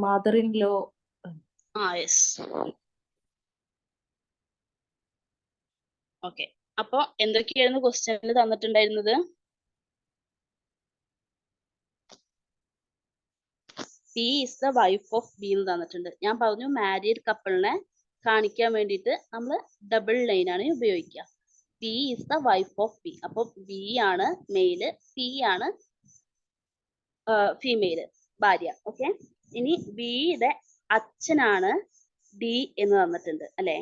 Mother in law. Yes. Okay, അപ്പൊ എന്തൊക്കെയായിരുന്നു ക്വസ്റ്റ്യനിൽ തന്നിട്ടുണ്ടായിരുന്നത്? P is the wife of B എന്ന് തന്നിട്ടുണ്ട്. ഞാൻ പറഞ്ഞു മാരീഡ് കപ്പിളിനെ കാണിക്കാൻ വേണ്ടിയിട്ട് നമ്മൾ ഡബിൾ ലൈൻ ആണ് ഉപയോഗിക്കുക. P is the wife of B. അപ്പൊ B ആണ് മെയില്, P ആണ് ഫീമെയില്, ഭാര്യ. ഓക്കെ, ഇനി B യുടെ അച്ഛനാണ് D എന്ന് തന്നിട്ടുണ്ട് അല്ലെ.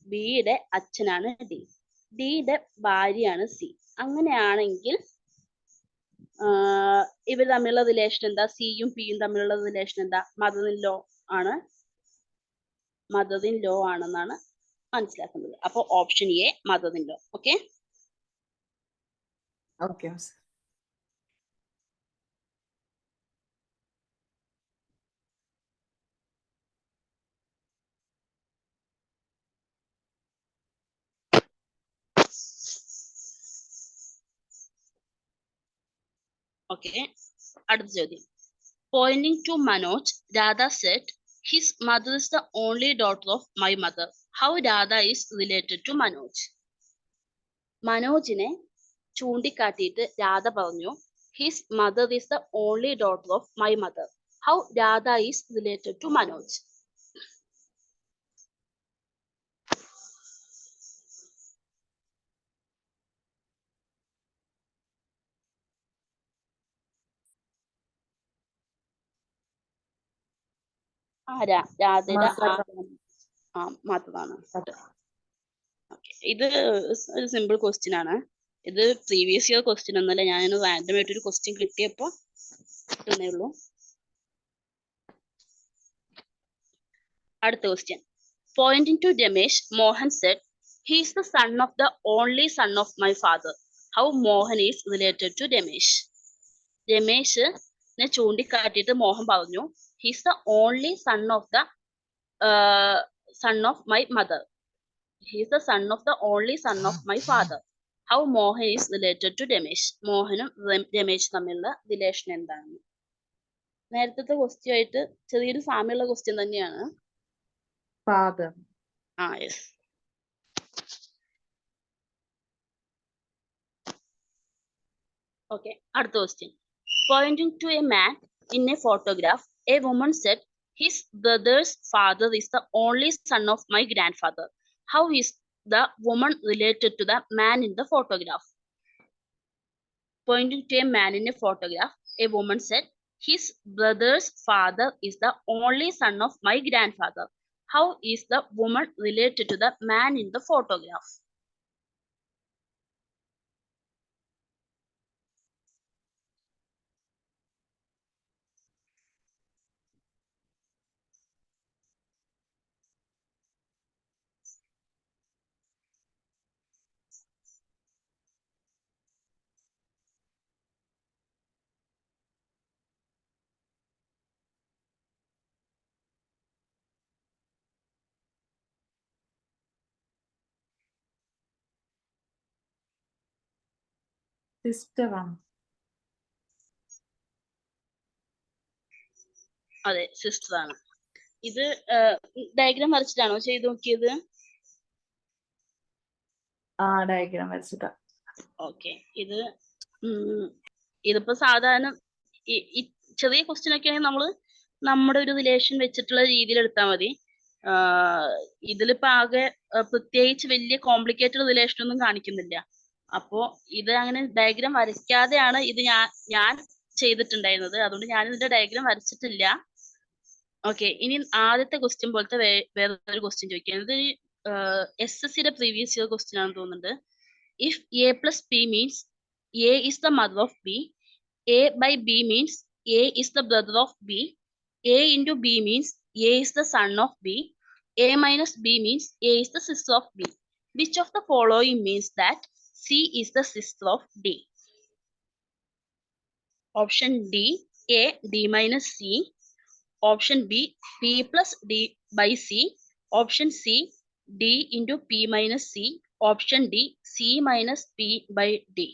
B യുടെ അച്ഛനാണ് D. D യുടെ ഭാര്യയാണ് C. അങ്ങനെയാണെങ്കിൽ ഇവർ തമ്മിലുള്ള റിലേഷൻ എന്താ? സിയും പിയും തമ്മിലുള്ള റിലേഷൻ എന്താ? മദർ ഇൻ ലോ ആണ്, മദർ ഇൻ ലോ ആണെന്നാണ് മനസ്സിലാക്കുന്നത്. അപ്പൊ option A mother in law. Okay, okay. Okay, അടുത്ത ചോദ്യം. Pointing to Manoj, Radha said his mother is the only daughter of my mother. How Radha is related to Manoj? മനോജിനെ ചൂണ്ടിക്കാട്ടിയിട്ട് രാധ പറഞ്ഞു his mother is the only daughter of my mother. How Radha is related to Manoj? രാധയുടെ മാത്രമാണ്. ഇത് ഒരു simple question ആണ്. ഇത് previous year question ഒന്നല്ല, ഞാൻ റാൻഡം ആയിട്ട് ഒരു ക്വസ്റ്റ്യൻ കിട്ടിയപ്പോ കിട്ടുന്നേ ഉള്ളൂ. അടുത്ത question. Pointing to Ramesh, Mohan said he is the son of the only son of my father. How Mohan is related to Ramesh? രമേശിനെ ചൂണ്ടിക്കാട്ടിയിട്ട് മോഹൻ പറഞ്ഞു he is the only son of the son of my mother. He is the son of the only son of my father. How Mohan is related to Ramesh? മോഹനും Ramesh തമ്മിലുള്ള relation എന്താണ്? നേരത്തെ question ആയിട്ട് ചെറിയൊരു സാമ്യമുള്ള question തന്നെയാണ്. ഫാദർ. യെസ്. Okay, അടുത്ത question. Pointing to a man in a photograph, a woman said, his brother's father is the only son of my grandfather. How is the woman related to the man in the photograph? Pointing to a man in a photograph, a woman said, his brother's father is the only son of my grandfather. How is the woman related to the man in the photograph? Sister ആണ്. അതെ, sister ആണ്. ഇത് diagram വരച്ചിട്ടാണോ ചെയ്ത് നോക്കിയത്? Diagram വരച്ചിട്ടാ. Okay, ഇതിപ്പോ സാധാരണ ഈ ചെറിയ ക്വസ്റ്റ്യൻ ഒക്കെ ആണെങ്കിൽ നമ്മള് നമ്മുടെ ഒരു റിലേഷൻ വെച്ചിട്ടുള്ള രീതിയിൽ എടുത്താൽ മതി. ഇതിലിപ്പോ ആകെ പ്രത്യേകിച്ച് വലിയ കോംപ്ലിക്കേറ്റഡ് റിലേഷൻ ഒന്നും കാണിക്കുന്നില്ല. അപ്പോ ഇത് അങ്ങനെ ഡയഗ്രാം വരയ്ക്കാതെയാണ് ഇത് ഞാൻ ചെയ്തിട്ടുണ്ടായിരുന്നത്. അതുകൊണ്ട് ഞാൻ ഇതിന്റെ ഡയഗ്രാം വരച്ചിട്ടില്ല. ഓക്കെ, ഇനി ആദ്യത്തെ ക്വസ്റ്റ്യൻ പോലത്തെ വേറൊരു ക്വസ്റ്റ്യൻ ചോദിക്കാം. ഇത് SSCയുടെ പ്രീവിയസ് ഇയർ ക്വസ്റ്റ്യൻ ആണെന്ന് തോന്നുന്നുണ്ട്. If A plus B means A is the mother of B, A by B means A is the brother of B, A into B means A is the son of B, A minus B means A is the sister of B. Which of the following means that C is the sister of D? Option D, A, D minus C. Option B, P plus D by C. Option C, D into P minus C. Option D, C minus P by D.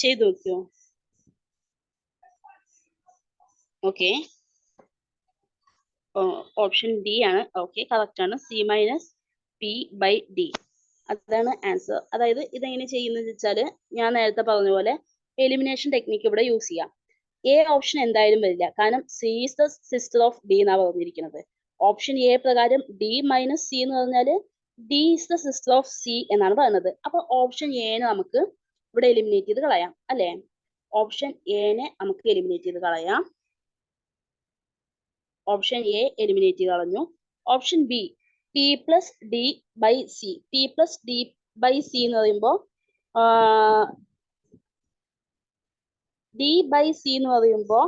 ചെയ്തു നോക്കിയോ? Okay, option D ആണ്. Okay, correct ആണ്. C minus P by D, അതാണ് answer. അതായത് ഇതെങ്ങനെ ചെയ്യുന്നത് വെച്ചാല് ഞാൻ നേരത്തെ പറഞ്ഞ പോലെ എലിമിനേഷൻ ടെക്നിക്ക് ഇവിടെ യൂസ് ചെയ്യാം. എ ഓപ്ഷൻ എന്തായാലും വരില്ല, കാരണം C is the sister of D എന്നാണ് പറഞ്ഞിരിക്കുന്നത്. ഓപ്ഷൻ എ പ്രകാരം D മൈനസ് C എന്ന് പറഞ്ഞാല് D is the sister of C എന്നാണ് പറയുന്നത്. അപ്പൊ ഓപ്ഷൻ എനെ നമുക്ക് ഇവിടെ എലിമിനേറ്റ് ചെയ്ത് കളയാം, അല്ലെ? ഓപ്ഷൻ എനെ നമുക്ക് എലിമിനേറ്റ് ചെയ്ത് കളയാം. ഓപ്ഷൻ എ എലിമിനേറ്റ് ചെയ്ത് കളഞ്ഞു. Option B, P plus D by C. P plus D by C എന്ന് പറയുമ്പോൾ ഡി ബൈ സി എന്ന് പറയുമ്പോൾ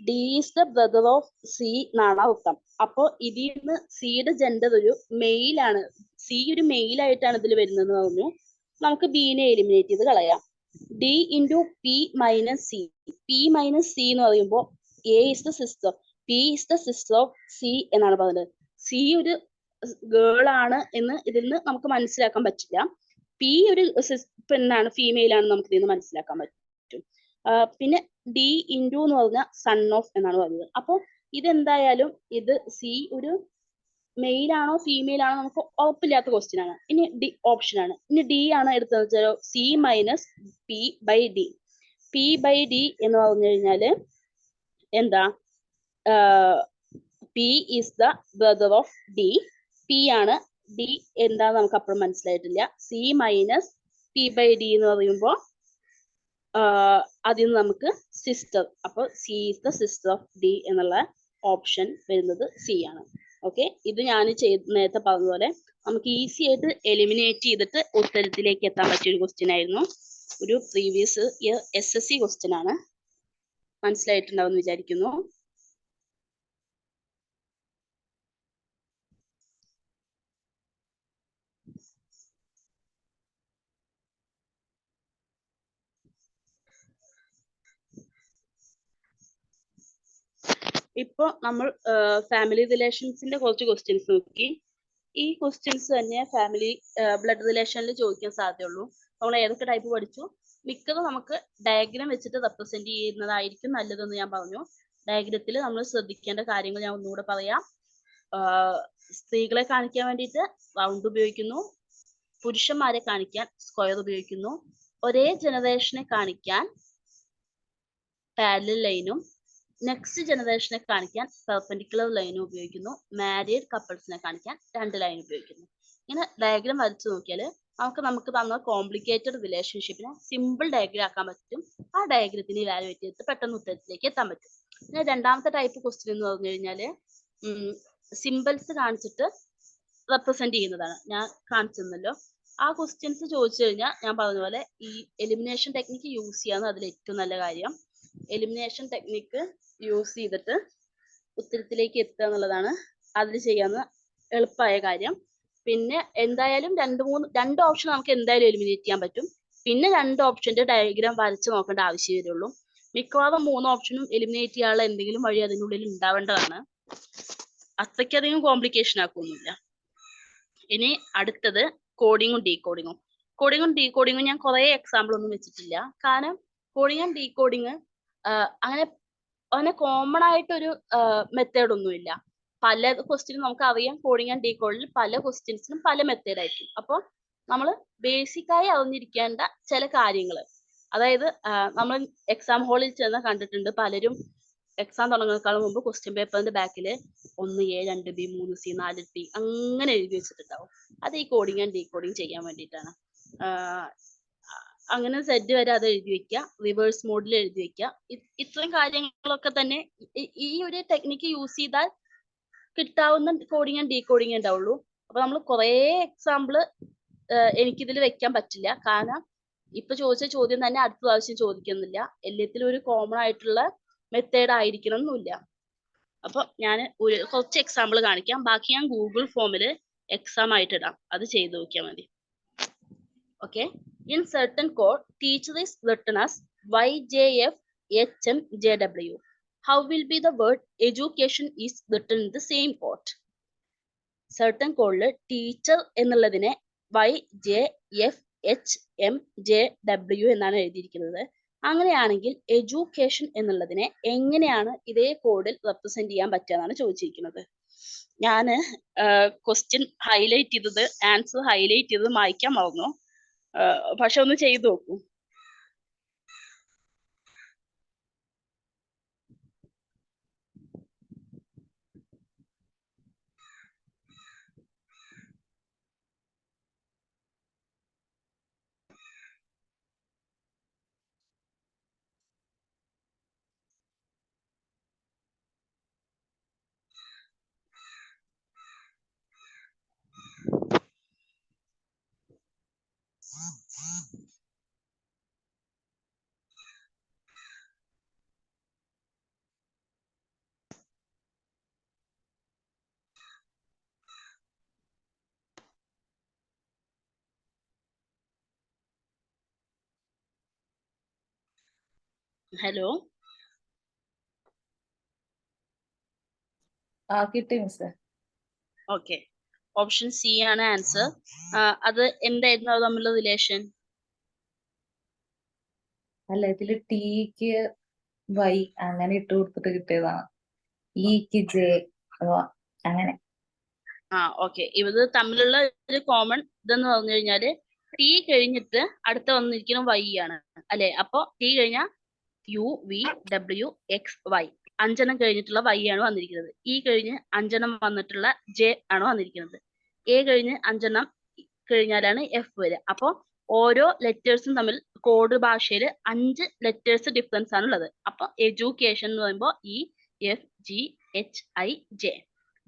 D is the brother of C എന്നാണ് അർത്ഥം. അപ്പോ ഇതിൽ നിന്ന് സിയുടെ ജെൻഡർ ഒരു മെയിലാണ്, സി ഒരു മെയിലായിട്ടാണ് ഇതിൽ വരുന്നത് പറഞ്ഞു. നമുക്ക് ബിനെ എലിമിനേറ്റ് ചെയ്ത് കളയാം. D into P minus C. P minus C എന്ന് പറയുമ്പോൾ A is the sister, P is the sister of C എന്നാണ് പറയുന്നത്. സി ഒരു ഗേൾ ആണ് എന്ന് ഇതിൽ നിന്ന് നമുക്ക് മനസ്സിലാക്കാൻ പറ്റില്ല. പി ഒരു പെണ്ണാണ്, ഫീമെയിൽ ആണ്, നമുക്ക് ഇതിൽ നിന്ന് മനസ്സിലാക്കാൻ പറ്റും. പിന്നെ ഡി ഇൻറ്റു എന്ന് പറഞ്ഞ സൺ ഓഫ് എന്നാണ് പറഞ്ഞത്. അപ്പോൾ ഇതെന്തായാലും ഇത് സി ഒരു മെയിൽ ആണോ ഫീമെയിൽ ആണോ നമുക്ക് ഉറപ്പില്ലാത്ത ക്വസ്റ്റ്യൻ ആണ്. ഇനി ഡി ഓപ്ഷൻ ആണ്. ഇനി ഡി ആണ് എടുത്തത് വെച്ചാലോ C minus P by D. P by D എന്ന് പറഞ്ഞു കഴിഞ്ഞാല് എന്താ, P is the brother of D. P ആണ്, ഡി എന്താന്ന് നമുക്ക് അപ്പോഴും മനസ്സിലായിട്ടില്ല. C minus P by D എന്ന് പറയുമ്പോൾ അതിൽ നിന്ന് നമുക്ക് സിസ്റ്റർ, അപ്പോൾ C is the sister of D എന്നുള്ള ഓപ്ഷൻ വരുന്നത് സി ആണ്. ഓക്കെ, ഇത് ഞാൻ നേരത്തെ പറഞ്ഞതുപോലെ നമുക്ക് ഈസി ആയിട്ട് എലിമിനേറ്റ് ചെയ്തിട്ട് ഉത്തരത്തിലേക്ക് എത്താൻ പറ്റിയ ഒരു ക്വസ്റ്റ്യൻ ആയിരുന്നു. ഒരു പ്രീവിയസ് ഇയർ SSC ക്വസ്റ്റ്യൻ ആണ്. മനസ്സിലായിട്ടുണ്ടാവും എന്ന് വിചാരിക്കുന്നു. ഇപ്പൊ നമ്മൾ ഫാമിലി റിലേഷൻസിന്റെ കുറച്ച് ക്വസ്റ്റ്യൻസ് നോക്കി. ഈ ക്വസ്റ്റ്യൻസ് തന്നെ ഫാമിലി ബ്ലഡ് റിലേഷനിൽ ചോദിക്കാൻ സാധ്യതയുള്ളൂ. നമ്മൾ ഏതൊക്കെ ടൈപ്പ് പഠിച്ചു? മിക്കതും നമുക്ക് ഡയഗ്രാം വെച്ചിട്ട് റെപ്രസെന്റ് ചെയ്യുന്നതായിരിക്കും നല്ലതെന്ന് ഞാൻ പറഞ്ഞു. ഡയഗ്രത്തിൽ നമ്മൾ ശ്രദ്ധിക്കേണ്ട കാര്യങ്ങൾ ഞാൻ ഒന്നുകൂടെ പറയാം. സ്ത്രീകളെ കാണിക്കാൻ വേണ്ടിയിട്ട് റൗണ്ട് ഉപയോഗിക്കുന്നു, പുരുഷന്മാരെ കാണിക്കാൻ സ്ക്വയർ ഉപയോഗിക്കുന്നു, ഒരേ ജനറേഷനെ കാണിക്കാൻ പാരലൽ ലൈനും നെക്സ്റ്റ് ജനറേഷനെ കാണിക്കാൻ പെർപെൻഡിക്കുലർ ലൈനും ഉപയോഗിക്കുന്നു, മാരീഡ് കപ്പിൾസിനെ കാണിക്കാൻ 2 ലൈൻ ഉപയോഗിക്കുന്നു. ഇങ്ങനെ ഡയഗ്രാം വരച്ചു നോക്കിയാൽ നമുക്ക് തന്ന കോംപ്ലിക്കേറ്റഡ് റിലേഷൻഷിപ്പിനെ സിമ്പിൾ ഡയഗ്രാം ആക്കാൻ പറ്റും. ആ ഡയഗ്രത്തിന് ഇവാലുവേറ്റ് ചെയ്തിട്ട് പെട്ടെന്ന് ഉത്തരത്തിലേക്ക് എത്താൻ പറ്റും. പിന്നെ രണ്ടാമത്തെ ടൈപ്പ് ക്വസ്റ്റ്യൻ എന്ന് പറഞ്ഞു കഴിഞ്ഞാൽ സിമ്പിൾസ് കാണിച്ചിട്ട് റെപ്രസെന്റ് ചെയ്യുന്നതാണ്. ഞാൻ കാണിച്ചു തന്നല്ലോ. ആ ക്വസ്റ്റ്യൻസ് ചോദിച്ചു കഴിഞ്ഞാൽ ഞാൻ പറഞ്ഞ പോലെ ഈ എലിമിനേഷൻ ടെക്നിക്ക് യൂസ് ചെയ്യാന്ന് അതിൽ ഏറ്റവും നല്ല കാര്യം. എലിമിനേഷൻ ടെക്നിക്ക് യൂസ് ചെയ്തിട്ട് ഉത്തരത്തിലേക്ക് എത്തുക എന്നുള്ളതാണ് അതിൽ ചെയ്യാവുന്ന എളുപ്പമായ കാര്യം. പിന്നെ എന്തായാലും രണ്ട് ഓപ്ഷൻ നമുക്ക് എന്തായാലും എലിമിനേറ്റ് ചെയ്യാൻ പറ്റും. പിന്നെ 2 ഓപ്ഷന്റെ ഡയഗ്രാം വരച്ച് നോക്കേണ്ട ആവശ്യം വരുള്ളൂ. മിക്കവാറും 3 ഓപ്ഷനും എലിമിനേറ്റ് ചെയ്യാനുള്ള എന്തെങ്കിലും വഴി അതിനുള്ളിൽ ഉണ്ടാവേണ്ടതാണ്. അത്രയ്ക്കധികം കോംപ്ലിക്കേഷൻ ആക്കൊന്നുമില്ല. ഇനി അടുത്തത് കോഡിങ്ങും ഡീകോഡിങ്ങും. കോഡിങ്ങും ഡീകോഡിങ്ങും ഞാൻ കുറെ എക്സാമ്പിൾ ഒന്നും വെച്ചിട്ടില്ല. കാരണം കോഡിങ് ആൻഡ് ഡീകോഡിങ് അങ്ങനെ കോമൺ ആയിട്ടൊരു മെത്തേഡ് ഒന്നുമില്ല. പല ക്വസ്റ്റ്യനും നമുക്ക് അറിയാം. കോഡിങ് ആൻഡ് ഡീകോഡിൽ പല ക്വസ്റ്റ്യൻസിനും പല മെത്തേഡ് ആയിരിക്കും. അപ്പോൾ നമ്മൾ ബേസിക്കായി അറിഞ്ഞിരിക്കേണ്ട ചില കാര്യങ്ങൾ, അതായത് നമ്മൾ എക്സാം ഹാളിൽ ചെന്ന് കണ്ടിട്ടുണ്ട് പലരും എക്സാം തുടങ്ങുന്നതിനേക്കാളും മുമ്പ് ക്വസ്റ്റ്യൻ പേപ്പറിന്റെ ബാക്കിൽ 1A 2B 3C 4T അങ്ങനെ എഴുതി വെച്ചിട്ടുണ്ടാവും. അത് ഈ കോഡിങ് ആൻഡ് ഡീകോഡിങ് ചെയ്യാൻ വേണ്ടിയിട്ടാണ്. അങ്ങനെ സെറ്റ് വരെ അത് എഴുതി വെക്കുക, റിവേഴ്സ് മോഡിൽ എഴുതി വെക്കുക. ഇത്രയും കാര്യങ്ങളൊക്കെ തന്നെ ഈ ഒരു ടെക്നിക്ക് യൂസ് ചെയ്താൽ കിട്ടാവുന്ന കോഡിങ് ആൻഡ് ഡീകോഡിങ് ഉണ്ടാവുള്ളൂ. അപ്പൊ നമ്മൾ കുറേ എക്സാമ്പിൾ എനിക്കിതിൽ വെക്കാൻ പറ്റില്ല. കാരണം ഇപ്പൊ ചോദിച്ച ചോദ്യം തന്നെ അടുത്ത പ്രാവശ്യം ചോദിക്കുന്നില്ല. എല്ലാത്തിലും ഒരു കോമൺ ആയിട്ടുള്ള മെത്തേഡ് ആയിരിക്കണം എന്നില്ല. അപ്പൊ ഞാൻ കുറച്ച് എക്സാമ്പിൾ കാണിക്കാം. ബാക്കി ഞാൻ ഗൂഗിൾ ഫോമിൽ എക്സാം ആയിട്ട് ഇടാം, അത് ചെയ്ത് നോക്കിയാൽ മതി. Okay, in certain code teacher is written as YJFHMJW. How will be the word education is written in the same code? certain code teacher എന്നുള്ളതിനെ YJFHMJW എന്നാണ് എഴുതിയിരിക്കുന്നത്. അങ്ങനെയാണെങ്കിൽ എഡ്യൂക്കേഷൻ എന്നുള്ളതിനെ എങ്ങനെയാണ് ഇതേ കോഡിൽ റെപ്രസെന്റ് ചെയ്യാൻ പറ്റുക എന്നാണ് ചോദിച്ചിരിക്കുന്നത്. ഞാൻ ക്വസ്റ്റ്യൻ ഹൈലൈറ്റ് ചെയ്തത്, ആൻസർ ഹൈലൈറ്റ് ചെയ്തത് മായ്ക്കാൻ മറന്നു. പക്ഷെ ഒന്ന് ചെയ്തു നോക്കൂ. ഹലോ, കിട്ടി മിസ്സേ. ഓക്കെ, ഓപ്ഷൻ സി ആണ് ആൻസർ. അത് എന്തായിരുന്നു അത് തമ്മിലുള്ള റിലേഷൻ? അല്ല, ഇതില് ടിക്ക് വൈ അങ്ങനെ ഇട്ട് കൊടുത്തിട്ട് കിട്ടിയതാണ്. ഇക്ക് ജെ അങ്ങനെ. ഓക്കെ, ഇത് തമ്മിലുള്ള ഒരു കോമൺ ഇതെന്ന് പറഞ്ഞു കഴിഞ്ഞാല് ടി കഴിഞ്ഞിട്ട് അടുത്ത വന്നിരിക്കുന്ന വൈ ആണ് അല്ലെ. അപ്പൊ ടി കഴിഞ്ഞാൽ UVWXY. അഞ്ചെണ്ണം കഴിഞ്ഞിട്ടുള്ള y ആണ് വന്നിരിക്കുന്നത്. E കഴിഞ്ഞ് അഞ്ചെണ്ണം വന്നിട്ടുള്ള j ആണ് വന്നിരിക്കുന്നത്. A കഴിഞ്ഞ് അഞ്ചെണ്ണം കഴിഞ്ഞാലാണ് F വരിക. അപ്പോൾ ഓരോ ലെറ്റേഴ്സും തമ്മിൽ കോഡ് ഭാഷയിൽ 5 ലെറ്റേഴ്സ് ഡിഫറൻസ് ആണ് ഉള്ളത്. അപ്പൊ എഡ്യൂക്കേഷൻ എന്ന് പറയുമ്പോൾ EFGHI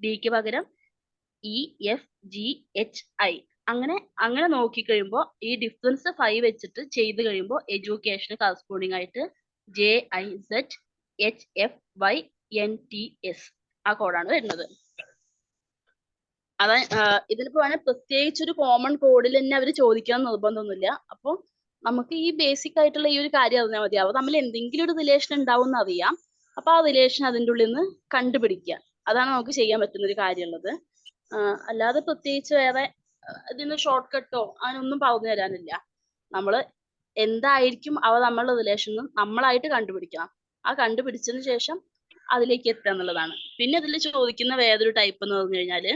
ഡിക്ക് പകരം EFGHI അങ്ങനെ നോക്കിക്കഴിയുമ്പോൾ ഈ ഡിഫറൻസ് 5 വെച്ചിട്ട് ചെയ്ത് കഴിയുമ്പോൾ എഡ്യൂക്കേഷന് കറസ്പോണ്ടിങ് ആയിട്ട് JIZHFYNTS ആ കോഡാണ് വരുന്നത്. അതാ ഇതിലിപ്പോ വേണേൽ പ്രത്യേകിച്ച് ഒരു കോമൺ കോഡിൽ തന്നെ അവർ ചോദിക്കാൻ നിർബന്ധമൊന്നുമില്ല. അപ്പോൾ നമുക്ക് ഈ ബേസിക് ആയിട്ടുള്ള ഈ ഒരു കാര്യം അറിഞ്ഞാൽ മതി. അവ തമ്മിൽ എന്തെങ്കിലും ഒരു റിലേഷൻ ഉണ്ടാവും എന്ന് അറിയാം. അപ്പൊ ആ റിലേഷൻ അതിൻ്റെ ഉള്ളിൽ നിന്ന് കണ്ടുപിടിക്കുക. അതാണ് നമുക്ക് ചെയ്യാൻ പറ്റുന്ന ഒരു കാര്യമുള്ളത്. അല്ലാതെ പ്രത്യേകിച്ച് വേറെ ഇതിന് ഷോർട്ട് കട്ടോ അങ്ങനൊന്നും പറഞ്ഞു തരാനില്ല. നമ്മൾ എന്തായിരിക്കും അവ തമ്മിലുള്ള റിലേഷൻ നമ്മളായിട്ട് കണ്ടുപിടിക്കണം. ആ കണ്ടുപിടിച്ചതിന് ശേഷം അതിലേക്ക് എത്തുക എന്നുള്ളതാണ്. പിന്നെ ഇതിൽ ചോദിക്കുന്ന വേറൊരു ടൈപ്പ് എന്ന് പറഞ്ഞു കഴിഞ്ഞാല്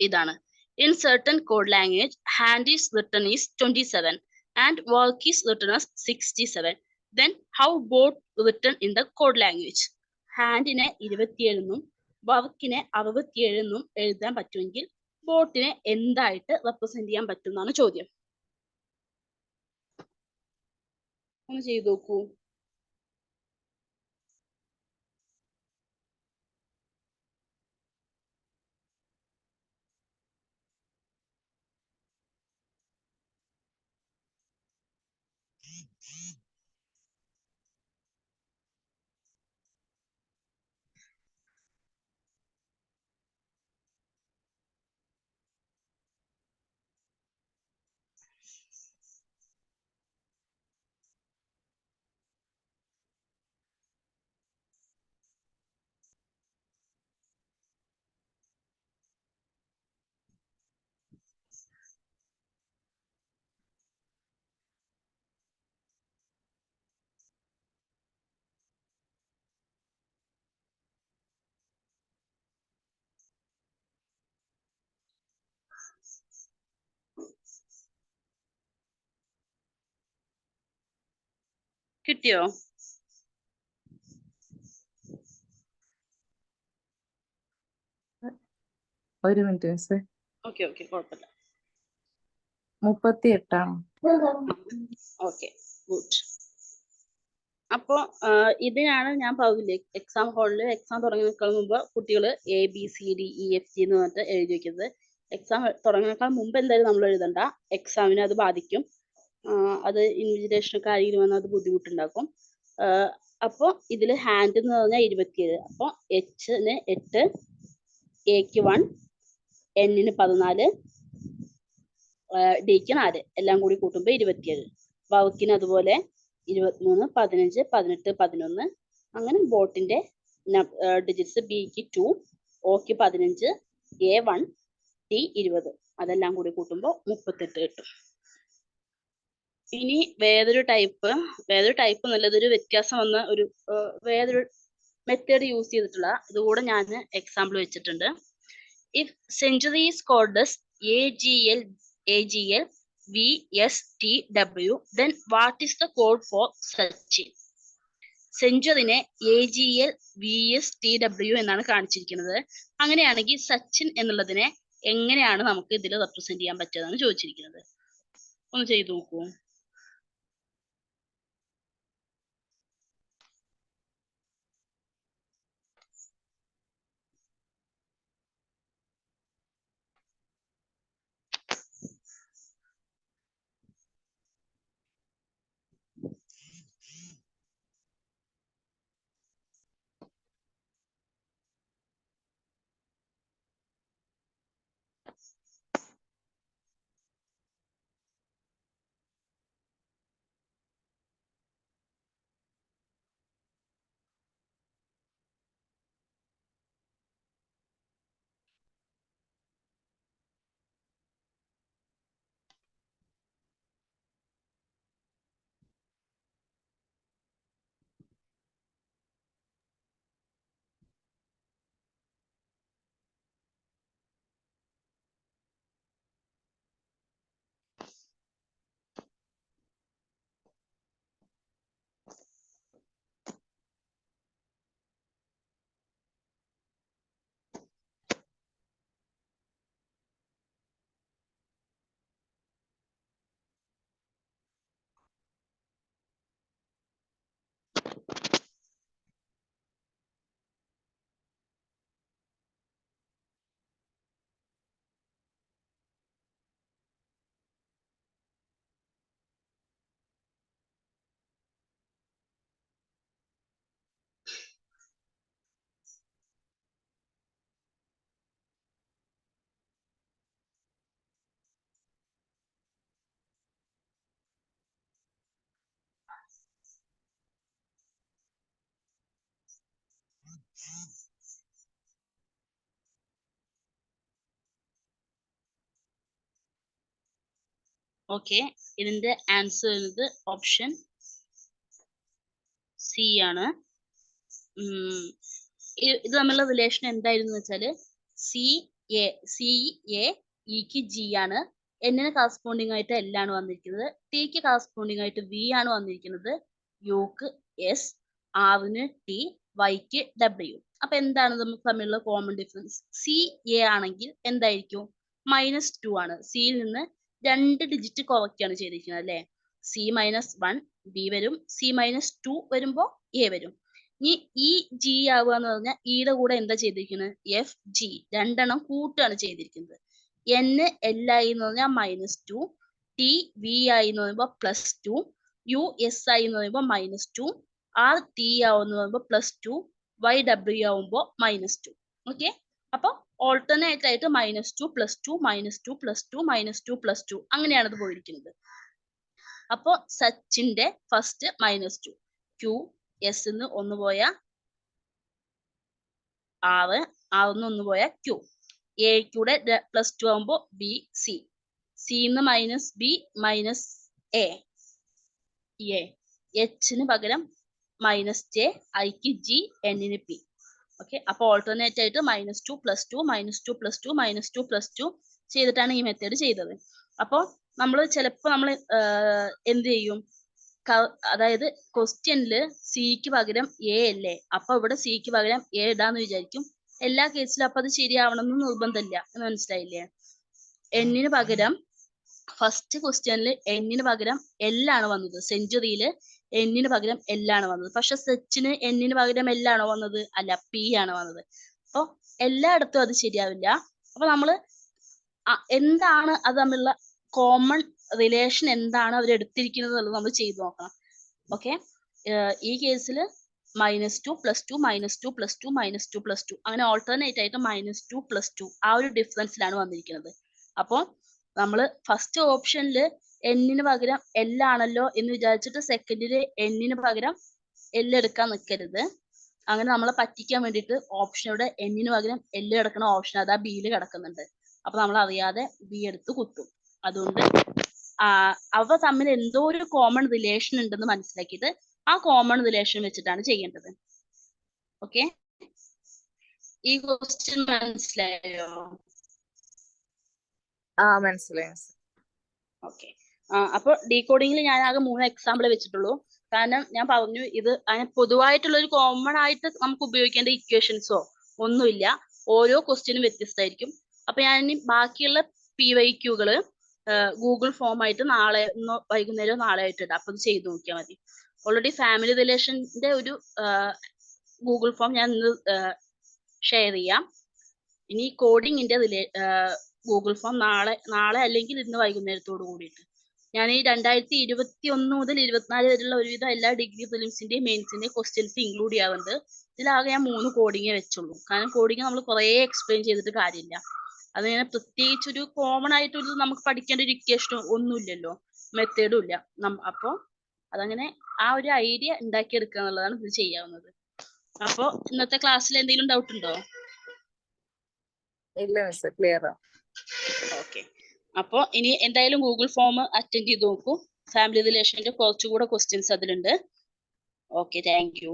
ഇതാണ്. In certain code language, hand is written is 27 and work is written as 67. Then how both written in the code language? ഹാൻഡിനെ 27 എന്നും വർക്കിനെ 67 എന്നും എഴുതാൻ പറ്റുമെങ്കിൽ ബോട്ടിനെ എന്തായിട്ട് റെപ്രസെന്റ് ചെയ്യാൻ പറ്റും എന്നാണ് ചോദ്യം. ഒന്ന് ചെയ്തു നോക്കൂ. കിട്ടിയോ? ഒരു മിനിറ്റ് മിസ്സേ. ഓക്കെ കുഴപ്പമില്ല. 38 ഓക്കെ ഗുഡ്. അപ്പോൾ ഇതിനാണ് ഞാൻ പറഞ്ഞില്ലേ എക്സാം ഹാളിൽ എക്സാം തുടങ്ങുന്നതിനേക്കാൾ മുമ്പ് കുട്ടികൾ ABCDEFG എന്ന് പറഞ്ഞിട്ട് എഴുതി വെക്കുന്നത്. എക്സാം തുടങ്ങുന്നതിനേക്കാൾ മുമ്പ് എന്തായാലും നമ്മൾ എഴുതണ്ട. എക്സാമിന് അത് ബാധിക്കും. അത് ഇൻവിജിലേഷനൊക്കെ ആരെങ്കിലും വന്നാൽ അത് ബുദ്ധിമുട്ടുണ്ടാക്കും. അപ്പോൾ ഇതിൽ ഹാൻഡ് എന്ന് പറഞ്ഞാൽ 27. അപ്പോൾ Hന് 8, Aക്ക് 1, Nന് 14, Dക്ക് 4 എല്ലാം കൂടി കൂട്ടുമ്പോൾ 27. വൗക്കിന് അതുപോലെ 23, 15, 18, 11. അങ്ങനെ ബോട്ടിന്റെ ഡിജിറ്റ്സ് Bക്ക് 2, Oക്ക് 15, A 1, D 20. അതെല്ലാം കൂടി കൂട്ടുമ്പോൾ 38 കിട്ടും. ഇനി വേറൊരു ടൈപ്പ് എന്നുള്ളതൊരു വ്യത്യാസം വന്ന ഒരു വേറൊരു മെത്തേഡ് യൂസ് ചെയ്തിട്ടുള്ള ഇതുകൂടെ ഞാൻ എക്സാമ്പിൾ വെച്ചിട്ടുണ്ട്. If century is called AGL VSTW, then what is the code for Sachin? സെഞ്ചുറിനെ AGL VSTW എന്നാണ് കാണിച്ചിരിക്കുന്നത്. അങ്ങനെയാണെങ്കിൽ സച്ചിൻ എന്നുള്ളതിനെ എങ്ങനെയാണ് നമുക്ക് ഇതിൽ റെപ്രസെന്റ് ചെയ്യാൻ പറ്റുന്നതാണ് ചോദിച്ചിരിക്കുന്നത്. ഒന്ന് ചെയ്തു നോക്കൂ. ഓക്കെ, ഇതിന്റെ ആൻസർ വരുന്നത് ഓപ്ഷൻ സി ആണ്. ഇത് തമ്മിലുള്ള റിലേഷൻ എന്തായിരുന്നു വെച്ചാല് സി എ ഇക്ക് ജി ആണ്, എന്നിന് കറസ്പോണ്ടിങ് ആയിട്ട് എൽ ആണ് വന്നിരിക്കുന്നത്, ടിക്ക് കറസ്പോണ്ടിങ് ആയിട്ട് വി ആണ് വന്നിരിക്കുന്നത്, യുക്ക് എസ്, ആറിന് ടി, വൈക്ക് ഡബ്ല്യു. അപ്പൊ എന്താണ് നമുക്ക് തമ്മിലുള്ള കോമൺ ഡിഫറൻസ്? സി എ ആണെങ്കിൽ എന്തായിരിക്കും? -2 ആണ്. സിയിൽ നിന്ന് 2 ഡിജിറ്റ് കുറയ്ക്കുകയാണ് ചെയ്തിരിക്കുന്നത് അല്ലെ. സി -1 ബി വരും, സി -2 വരുമ്പോ എ വരും. ഇനി ഈ ജി ആവുക എന്ന് പറഞ്ഞാൽ ഇയുടെ കൂടെ എന്താ ചെയ്തിരിക്കുന്നത്? എഫ് ജി രണ്ടെണ്ണം കൂട്ടുകയാണ് ചെയ്തിരിക്കുന്നത്. എൻ എൽ ആയി എന്ന് പറഞ്ഞാൽ -2, ടി വി ആയി എന്ന് പറയുമ്പോൾ +2, യു എസ് ആയി എന്ന് പറയുമ്പോൾ -2, ആർ ടി ആവുമെന്ന് പറയുമ്പോൾ +2, വൈ ഡബ്ല്യു ആവുമ്പോൾ -2. ഓക്കെ, അപ്പൊ ഓൾട്ടർനേറ്റ് ആയിട്ട് -2 +2 -2 +2 -2 +2 അങ്ങനെയാണ് ഇത് പോയിരിക്കുന്നത്. അപ്പോ സച്ചിന്റെ ഫസ്റ്റ് -2, ക്യൂ എസ് ന്ന് 1 പോയ ആറ്, ആറിന്ന് 1 പോയ ക്യൂ, എക്കൂടെ +2 ആവുമ്പോ ബി സി, സിന്ന് -ബി -എ എച്ചിന് പകരം -ജെ, ഐക്ക് ജി, എന്നിന് പി. ഓക്കെ, അപ്പൊ ഓൾട്ടർനേറ്റ് ആയിട്ട് -2 +2 -2 +2 -2 +2 ചെയ്തിട്ടാണ് ഈ മെത്തേഡ് ചെയ്തത്. അപ്പൊ ചിലപ്പോ നമ്മൾ എന്ത് ചെയ്യും, അതായത് ക്വസ്റ്റ്യനില് സിക്ക് പകരം എ അല്ലേ, അപ്പൊ ഇവിടെ സിക്ക് പകരം എ ഇടാന്ന് വിചാരിക്കും. എല്ലാ കേസിലും അപ്പൊ അത് ശരിയാവണം എന്ന് നിർബന്ധമില്ല, മനസ്സിലായില്ലേ? എന്നിന് പകരം ഫസ്റ്റ് ക്വസ്റ്റ്യനിൽ എന്നിന് പകരം എൽ ആണ് വന്നത്, സെഞ്ചുറിയില് എന്നിന് പകരം എൽ ആണ് വന്നത്. പക്ഷെ സെച്ചിന് എന്നിന് പകരം എൽ ആണോ വന്നത്? അല്ല, പി ആണ് വന്നത്. അപ്പൊ എല്ലായിടത്തും അത് ശരിയാവില്ല. അപ്പൊ നമ്മള് എന്താണ് അത് തമ്മിലുള്ള കോമൺ റിലേഷൻ, എന്താണ് അവർ എടുത്തിരിക്കുന്നത് എന്നുള്ളത് നമ്മൾ ചെയ്തു നോക്കണം. ഓക്കെ, ഈ കേസിൽ -2 +2 -2 +2 -2 +2 അങ്ങനെ ഓൾട്ടർനേറ്റ് ആയിട്ട് -2 +2 ആ ഒരു ഡിഫറൻസിലാണ് വന്നിരിക്കുന്നത്. അപ്പോൾ നമ്മൾ ഫസ്റ്റ് ഓപ്ഷനിൽ എന്നിന് പകരം എൽ ആണല്ലോ എന്ന് വിചാരിച്ചിട്ട് സെക്കൻഡിൽ എന്നിന് പകരം എൽ എടുക്കാൻ നിൽക്കരുത്. അങ്ങനെ നമ്മളെ പറ്റിക്കാൻ വേണ്ടിയിട്ട് ഓപ്ഷനോടെ എന്നിന് പകരം എൽ കിടക്കുന്ന ഓപ്ഷൻ അതാ ബിയിൽ കിടക്കുന്നുണ്ട്. അപ്പൊ നമ്മൾ അറിയാതെ ബി എടുത്ത് കുത്തും. അതുകൊണ്ട് അവ തമ്മിൽ എന്തോ ഒരു കോമൺ റിലേഷൻ ഉണ്ടെന്ന് മനസ്സിലാക്കിയിട്ട് ആ കോമൺ റിലേഷൻ വെച്ചിട്ടാണ് ചെയ്യേണ്ടത്. ഓക്കെ, ഈ ക്വസ്റ്റ്യൻ മനസ്സിലായോ? മനസ്സിലായി. ഓക്കെ, അപ്പൊ ഡീകോഡിങ്ങിൽ ഞാൻ ആകെ 3 എക്സാമ്പിൾ വെച്ചിട്ടുള്ളൂ. കാരണം ഞാൻ പറഞ്ഞു ഇത് പൊതുവായിട്ടുള്ള ഒരു കോമൺ ആയിട്ട് നമുക്ക് ഉപയോഗിക്കേണ്ട ഇക്വേഷൻസോ ഒന്നുമില്ല. ഓരോ ക്വസ്റ്റ്യനും വ്യത്യസ്തമായിരിക്കും. അപ്പൊ ഞാൻ ഇനി ബാക്കിയുള്ള PYQകള് ഗൂഗിൾ ഫോം ആയിട്ട് നാളെ വൈകുന്നേരം നാളെ ആയിട്ട് ഇടാം. അപ്പൊ ചെയ്ത് നോക്കിയാൽ മതി. ഓൾറെഡി ഫാമിലി റിലേഷന്റെ ഒരു ഗൂഗിൾ ഫോം ഞാൻ ഇന്ന് ഷെയർ ചെയ്യാം. ഇനി കോഡിങ്ങിന്റെ ഗൂഗിൾ ഫോം നാളെ അല്ലെങ്കിൽ ഇന്ന് വൈകുന്നേരത്തോട് കൂടിയിട്ട്. ഞാൻ ഈ 2021 മുതൽ 24 വരെയുള്ള ഒരുവിധം എല്ലാ ഡിഗ്രി പ്രിലിംസിന്റെയും മെയിൻസിന്റെയും ക്വസ്റ്റ്യൻസ് ഇൻക്ലൂഡ് ചെയ്യാറുണ്ട്. ഇതിലാകെ ഞാൻ 3 കോഡിങ്ങേ വെച്ചുള്ളൂ. കാരണം കോഡിങ് നമ്മൾ കുറേ എക്സ്പ്ലെയിൻ ചെയ്തിട്ട് കാര്യമില്ല. അതിങ്ങനെ പ്രത്യേകിച്ച് ഒരു കോമൺ ആയിട്ടൊരു നമുക്ക് പഠിക്കേണ്ട ഒരു ഇക്വേഷനോ ഒന്നുമില്ലല്ലോ, മെത്തേഡും ഇല്ല. അപ്പോൾ അതങ്ങനെ ആ ഒരു ഐഡിയ ഉണ്ടാക്കിയെടുക്കുക എന്നുള്ളതാണ് ഇത് ചെയ്യാവുന്നത്. അപ്പോൾ ഇന്നത്തെ ക്ലാസ്സിൽ എന്തെങ്കിലും ഡൗട്ട് ഉണ്ടോ? ഇല്ല മിസ്, ക്ലിയർ ആണ്. ഓക്കെ, അപ്പോൾ ഇനി എന്തായാലും ഗൂഗിൾ ഫോം അറ്റൻഡ് ചെയ്ത് നോക്കൂ. ഫാമിലി റിലേഷന്റെ കുറച്ചുകൂടെ ക്വസ്റ്റ്യൻസ് അതിലുണ്ട്. Okay, thank you.